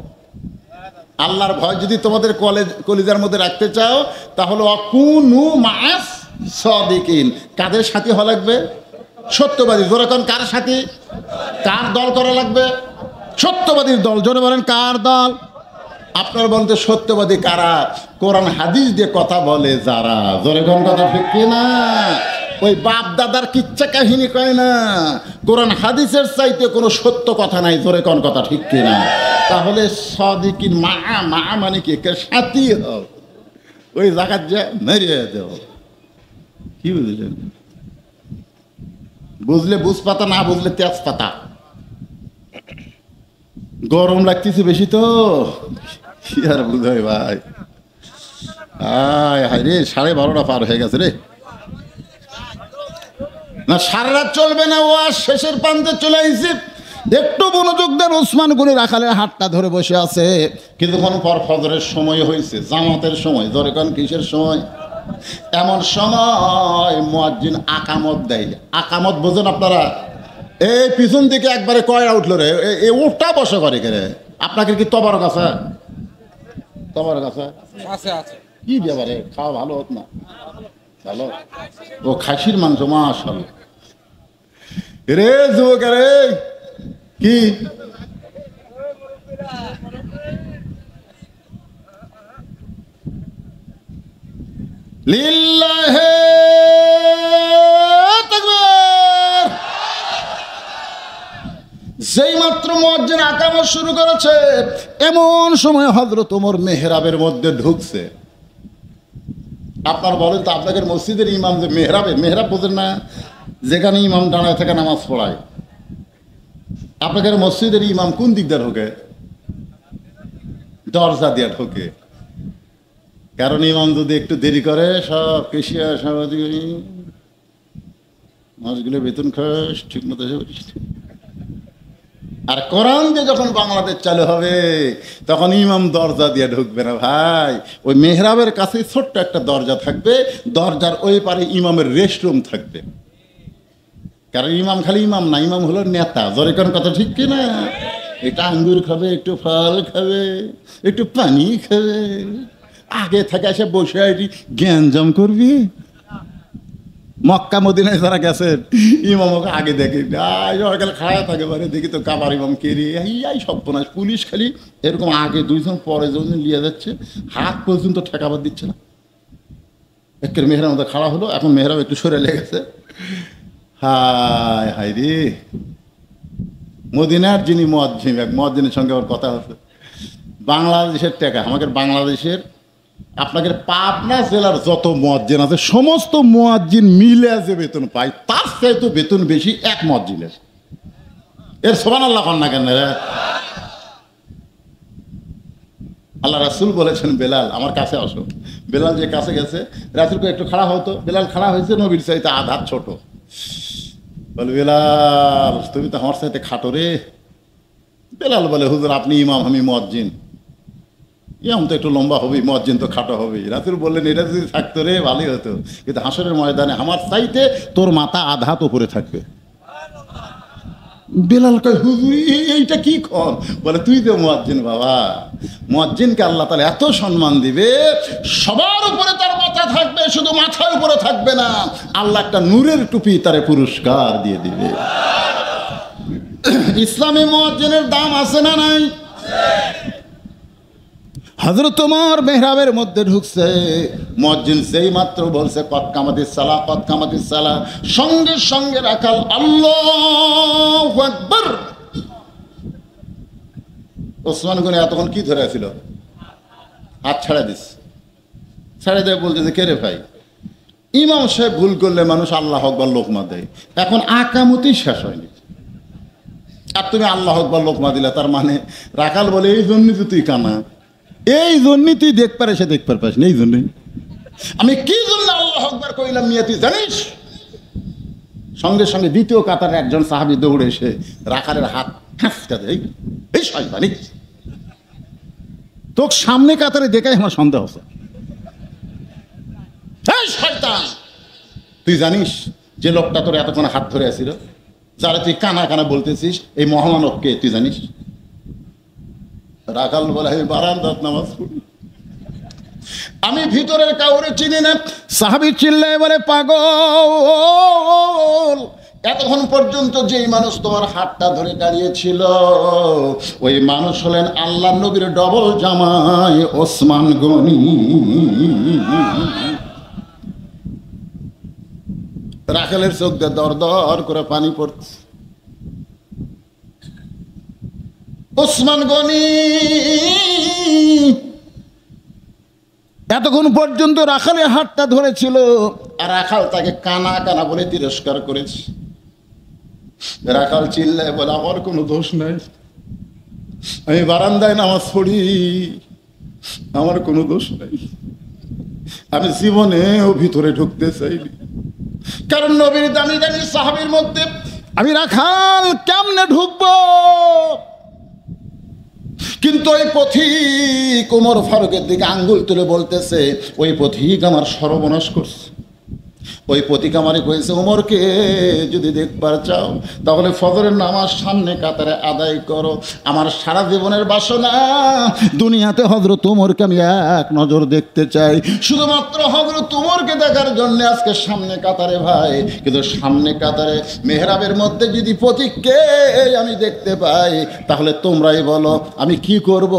আল্লাহর ভয় যদি তোমাদের কলিজার মধ্যে রাখতে চাও, তাহলে অকুনু মা'আস সাদিকিন। কাদের সাথী হওয়া লাগবে? সত্যবাদী। জোরে কোন কার সাথী? কার দল করা লাগবে? সত্যবাদীর দল। জোরে বলেন কার দল? আপনার বলতে সত্যবাদী কারা? কোরআন হাদিস দিয়ে কথা বলে যারা। জোরে কোন কথা ঠিক কিনা? ওই বাপ দাদার কিচ্ছা কাহিনী কয় না। কোরআন হাদিসের চাইতে কোনো সত্য কথা নাই। জোরে কোন কথা ঠিক কিনা? তাহলে সাদিকিন মা মানে কি? সাথী হও। ওই জায়গার যা মেরিয়ে দেও। কি বুঝলেন? বুঝলে বুঝ পাতা, না বুঝলে তেজ পাতা। গরম লাগতেছে বেশি তো, কি আর বুঝাই ভাই। হায় রে, 12:30 পার হয়ে গেছে রে। না সারা রাত চলবে না, ও আর শেষের প্রান্তে চলে আইছে। একটু মনোযোগ দেন। উসমান গনি রাখালের হাতটা ধরে বসে আছে। কিছুক্ষণ পর ফজরের সময় হয়েছে, জামাতের সময়। ধরে কোন কিসের সময়? এমন সময় মুয়াজ্জিন আকামত দেয়। আকামত বোঝেন আপনারা? এই পিছন থেকে একবারে কয়রা উঠলো রে, এই উঠটা বসে করে কে? আপনাকে কি তবারক আছে? তবারক আছে? কি ব্যাপারে? খাওয়া ভালো হত না? ভালো। ও খাসির মাংস, মাশাআল্লাহ। রে যুবক রে, কি লিল্লাহে তাকবীর। যেই মাত্র মুয়াজ্জিন আকামত শুরু করেছে, এমন সময় হযরত ওমর মেহরাবের মধ্যে ঢুকছে। আপনার বলেন তো, আপনাদের মসজিদের ইমাম যে মেহরাবে, মেহরাব বোঝেন না? যেখানে ইমাম দাঁড়ায় থেকে নামাজ পড়ায়। আপনাদের মসজিদের ইমাম কোন দিক দিয়ে ঢোকে? দরজা দিয়ে ঢোকে। কারণ ইমাম যদি একটু দেরি করে, সব কেশিয়া মাসগুলো বেতন খাস ঠিক মতো। আর কোরআন দিয়ে যখন বাংলাদেশ চালু হবে, তখন ইমাম দরজা দিয়ে ঢুকবে না ভাই। ওই মেহরাবের কাছে ছোট্ট একটা দরজা থাকবে, দরজার ওই পারে ইমামের রেস্টরুম থাকবে। কারণ ইমাম খালি ইমাম না, ইমাম হলো নেতা। জোরে কোন কথা ঠিক কিনা? একটু আঙ্গুর খাবে, একটু ফল খাবে, একটু পানি খাবে। আগে থেকে এসে বসে জ্ঞানজাম করবি। মক্কা মদিনায় যারা গেছেন, ইমামকে আগে দেখি সকালে খাওয়া থাকে, বারে দেখি তো কাবার ইমাম কেরি সব বোনাস। পুলিশ খালি এরকম আগে দুইজন পরে যখন নিয়ে যাচ্ছে, হাত পর্যন্ত ঠেকাবার দিচ্ছে না। একের মেহরাব মধ্যে খাড়া হলো, এখন মেহরাব একটু সরে লেগেছে। হায় হায় রে, মদিনার যিনি মুয়াজ্জিন, এক মুয়াজ্জিনের সঙ্গে আমার কথা হচ্ছে। বাংলাদেশের টাকা, আমাদের বাংলাদেশের আপনাদের পাবনা জেলার যত মুয়াজ্জিন আছে, সমস্ত মুয়াজ্জিন মিলে যে বেতন পায়, তার চাইতে বেতন বেশি এক মুয়াজ্জিনের। এর সুবহানাল্লাহ কন না কেন? আল্লাহ রাসূল বলেছেন, বেলাল আমার কাছে আসো। বেলাল যে কাছে গেছে, রাসূলকে একটু খাড়া হতো। বেলাল খাড়া হয়েছে, নবীর চাইতে আধা ছোট। বলে, বেলাল তুমি তো আমার চাইতে খাটো রে। বেলাল বলে, হুজুর আপনি ইমাম, আমি মুয়াজ্জিন। ইমাম তো একটু লম্বা হবেই, মুয়াজ্জিন তো খাটো হবেই। রাসূল বললেন, এটা যদি থাকতো রে ভালোই হতো, কিন্তু হাসরের ময়দানে আমার চাইতে তোর মাথা আধা হাত উপরে থাকবে। বেলাল কয়, হুজুর এইটা কি কর? বলে, তুই তো মুয়াজ্জিন বাবা, মুয়াজ্জিনকে আল্লাহ তাআলা এত সম্মান দিবে, সবার উপরে তার মাথা থাকবে, শুধু মাথার উপরে থাকবে না, আল্লাহ একটা নূরের টুপি তারে পুরস্কার দিয়ে দিবে। ইসলামী মুয়াজ্জিনের দাম আছে না নাই? হযরত ওমর মেহরাবের মধ্যে ঢুকছে। মুয়াজ্জিন যেই মাত্র বলছে কদ কামাতিস সালাহ, কদ কামাতিস সালাহ, সঙ্গে সঙ্গে রাখাল আল্লাহু আকবার। ওসমান গনি এতক্ষণ কি ধরে ছিল? হাত ছাড়া দিস, ছাড়া দিয়ে বলতেছে, কে রে ভাই? ইমাম সাহেব ভুল করলে মানুষ আল্লাহু আকবার লোকমা দেয়, এখন আকামতই শেষ হয়নি, আর তুমি আল্লাহু আকবার লোকমা দিলে। তার মানে রাখাল বলে, এই জন্যই তো তুই কানা, এই জন্যই তুই দেখবার এসে দেখবার পাস না, এই জন্যই। আমি কি জন্য আল্লাহু আকবার কইলাম মিয়া তুই জানিস? সঙ্গে সঙ্গে দ্বিতীয় কাতারে একজন সাহাবী দৌড়ে এসে রাখালের হাত হাঁচকা দেয়, এই শয়তানি, তোর সামনে কাতারে দেখাই আমার সন্দেহ হচ্ছে। এই শয়তান, তুই জানিস যে লোকটা তোর এতক্ষণ হাত ধরে আসছিল, যারা তুই কানা কানা বলতেছিস, এই মহামানব কে তুই জানিস? রাখাল বলে আমি বারান্দাত নামাজ পড়ি, আমি ভিতরের কাউরে চিনি না। সাহাবী চিল্লায় বলে পাগল, এতক্ষণ পর্যন্ত যেই মানুষ তোমার হাতটা ধরে দাঁড়িয়েছিল ওই মানুষ হলেন আল্লাহ নবীর ডবল জামাই ওসমান গনি। রাখালের চোখ দিয়ে দর দর করে পানি পড়ছে। ওসমান গনি এতক্ষণ পর্যন্ত রাখালের হাতটা ধরেছিল, আর রাখাল তাকে কানা কানা বলে তিরস্কার করেছে। রাখাল চিল্লায় বলে আমার কোনো দোষ নাই, আমি বারান্দায় নামাজ পড়ি, আমার কোনো দোষ নাই, আমি জীবনেও ভিতরে ঢুকতে চাইনি, কারণ নবীর দামি দামি সাহাবীর মধ্যে আমি রাখাল কেমনে ঢুকবো? কিন্তু ওই পথিক ওমর ফারুকের দিকে আঙ্গুল তুলে বলতেছে, ওই পথিক আমার সর্বনাশ করছে। ওই পথিক আমারে কইছে, ওমরকে যদি দেখবার চাও তাহলে ফজরের নামাজ সামনে কাতারে আদায় করো। আমার সারা জীবনের বাসনা দুনিয়াতে হযরত ওমরকে আমি এক নজর দেখতে চাই, শুধুমাত্র হযরত ওমরকে দেখার জন্য আজকে সামনে কাতারে ভাই। কিন্তু সামনে কাতারে মেহরাবের মধ্যে যদি পথিককে আমি দেখতে পাই তাহলে তোমরাই বলো আমি কি করব?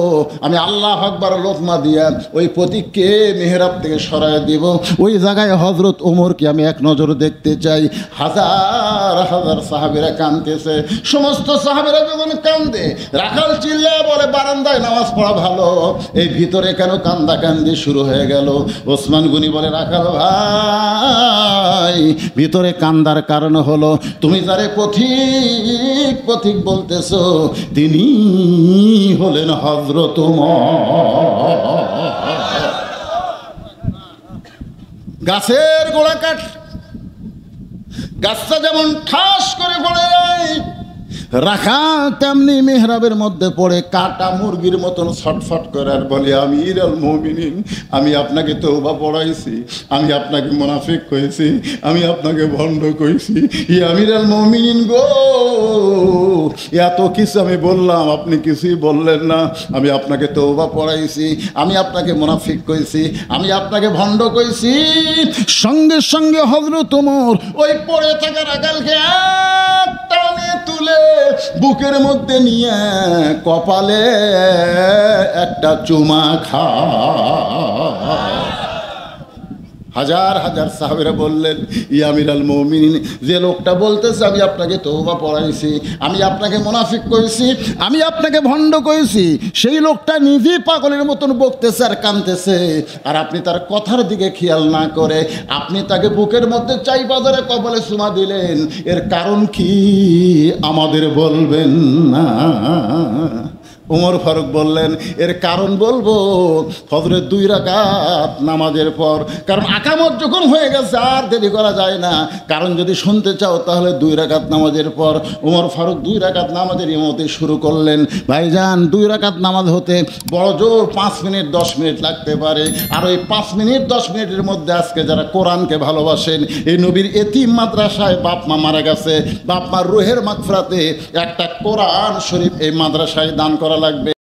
আমি আল্লাহু আকবার লোকমা দিয়া ওই পথিককে মেহরাব থেকে সরায় দিব, ওই জায়গায় হযরত ওমরকে আমি এক নজর দেখতে চাই। হাজার হাজার সাহাবীরা কাঁদতেছে। সমস্ত সাহাবীরা যখন কান্দে, রাখাল চিল্লায় বলে বারান্দায় নামাজ পড়া ভালো, এই ভিতরে কেন কান্দা কান্দি শুরু হয়ে গেল? ওসমান গনি বলে রাখাল ভাই, ভিতরে কান্দার কারণ হলো তুমি যারে পথিক পথিক বলতেছো তিনি হলেন হযরত ওমর। গাছের গোড়া কাঠ, গাছটা যেমন ঠাস করে পড়ে যায়, রাখাল তেমনি মেহরাবের মধ্যে পড়ে কাটা মুরগির মতন ছটফট করে আর বলে, আমিরুল মুমিনিন, আমি আপনাকে তওবা পড়াইছি, আমি আপনাকে মুনাফিক কইছি, আমি আপনাকে ভণ্ড কইছি, ই আমিরুল মুমিনিন গো, এত কিছু আমি বললাম, আপনি কিছুই বললেন না। আমি আপনাকে তওবা পড়াইছি, আমি আপনাকে মুনাফিক কইছি, আমি আপনাকে ভণ্ড কইছি। সঙ্গে সঙ্গে হযরত ওমর ওই পড়ে থাকা রাখালকে টানে তুলে বুকের মধ্যে নিয়ে কপালে একটা চুমা খা। হাজার হাজার সাহাবীরা বললেন, ইয়া আমিরুল মুমিনিন, যে লোকটা বলতেছে আমি আপনাকে তওবা পড়াইছি, আমি আপনাকে মুনাফিক কইছি, আমি আপনাকে ভণ্ড কইছি, সেই লোকটা নিজেই পাগলের মতন বকতেছে আর কাঁদতেছে, আর আপনি তার কথার দিকে খেয়াল না করে আপনি তাকে বুকের মধ্যে চাই বাজারে কপালে চুমা দিলেন, এর কারণ কি আমাদের বলবেন না? ওমর ফারুক বললেন, এর কারণ বলবো ফজরের 2 রাকাত নামাজের পর, কারণ আকামত যখন হয়ে গেছে আর দেরি করা যায় না। কারণ যদি শুনতে চাও তাহলে 2 রাকাত নামাজের পর। ওমর ফারুক 2 রাকাত নামাজের ইমামতি শুরু করলেন। ভাইজান, 2 রাকাত নামাজ হতে বড় জোর 5 মিনিট 10 মিনিট লাগতে পারে, আর ওই 5 মিনিট 10 মিনিটের মধ্যে আজকে যারা কোরআনকে ভালোবাসেন, এই নবীর এতিম মাদ্রাসায় বাপ মা মারা গেছে, বাপ মার রুহের মাগফিরাতে একটা কোরআন শরীফ এই মাদ্রাসায় দান করা লাগবে।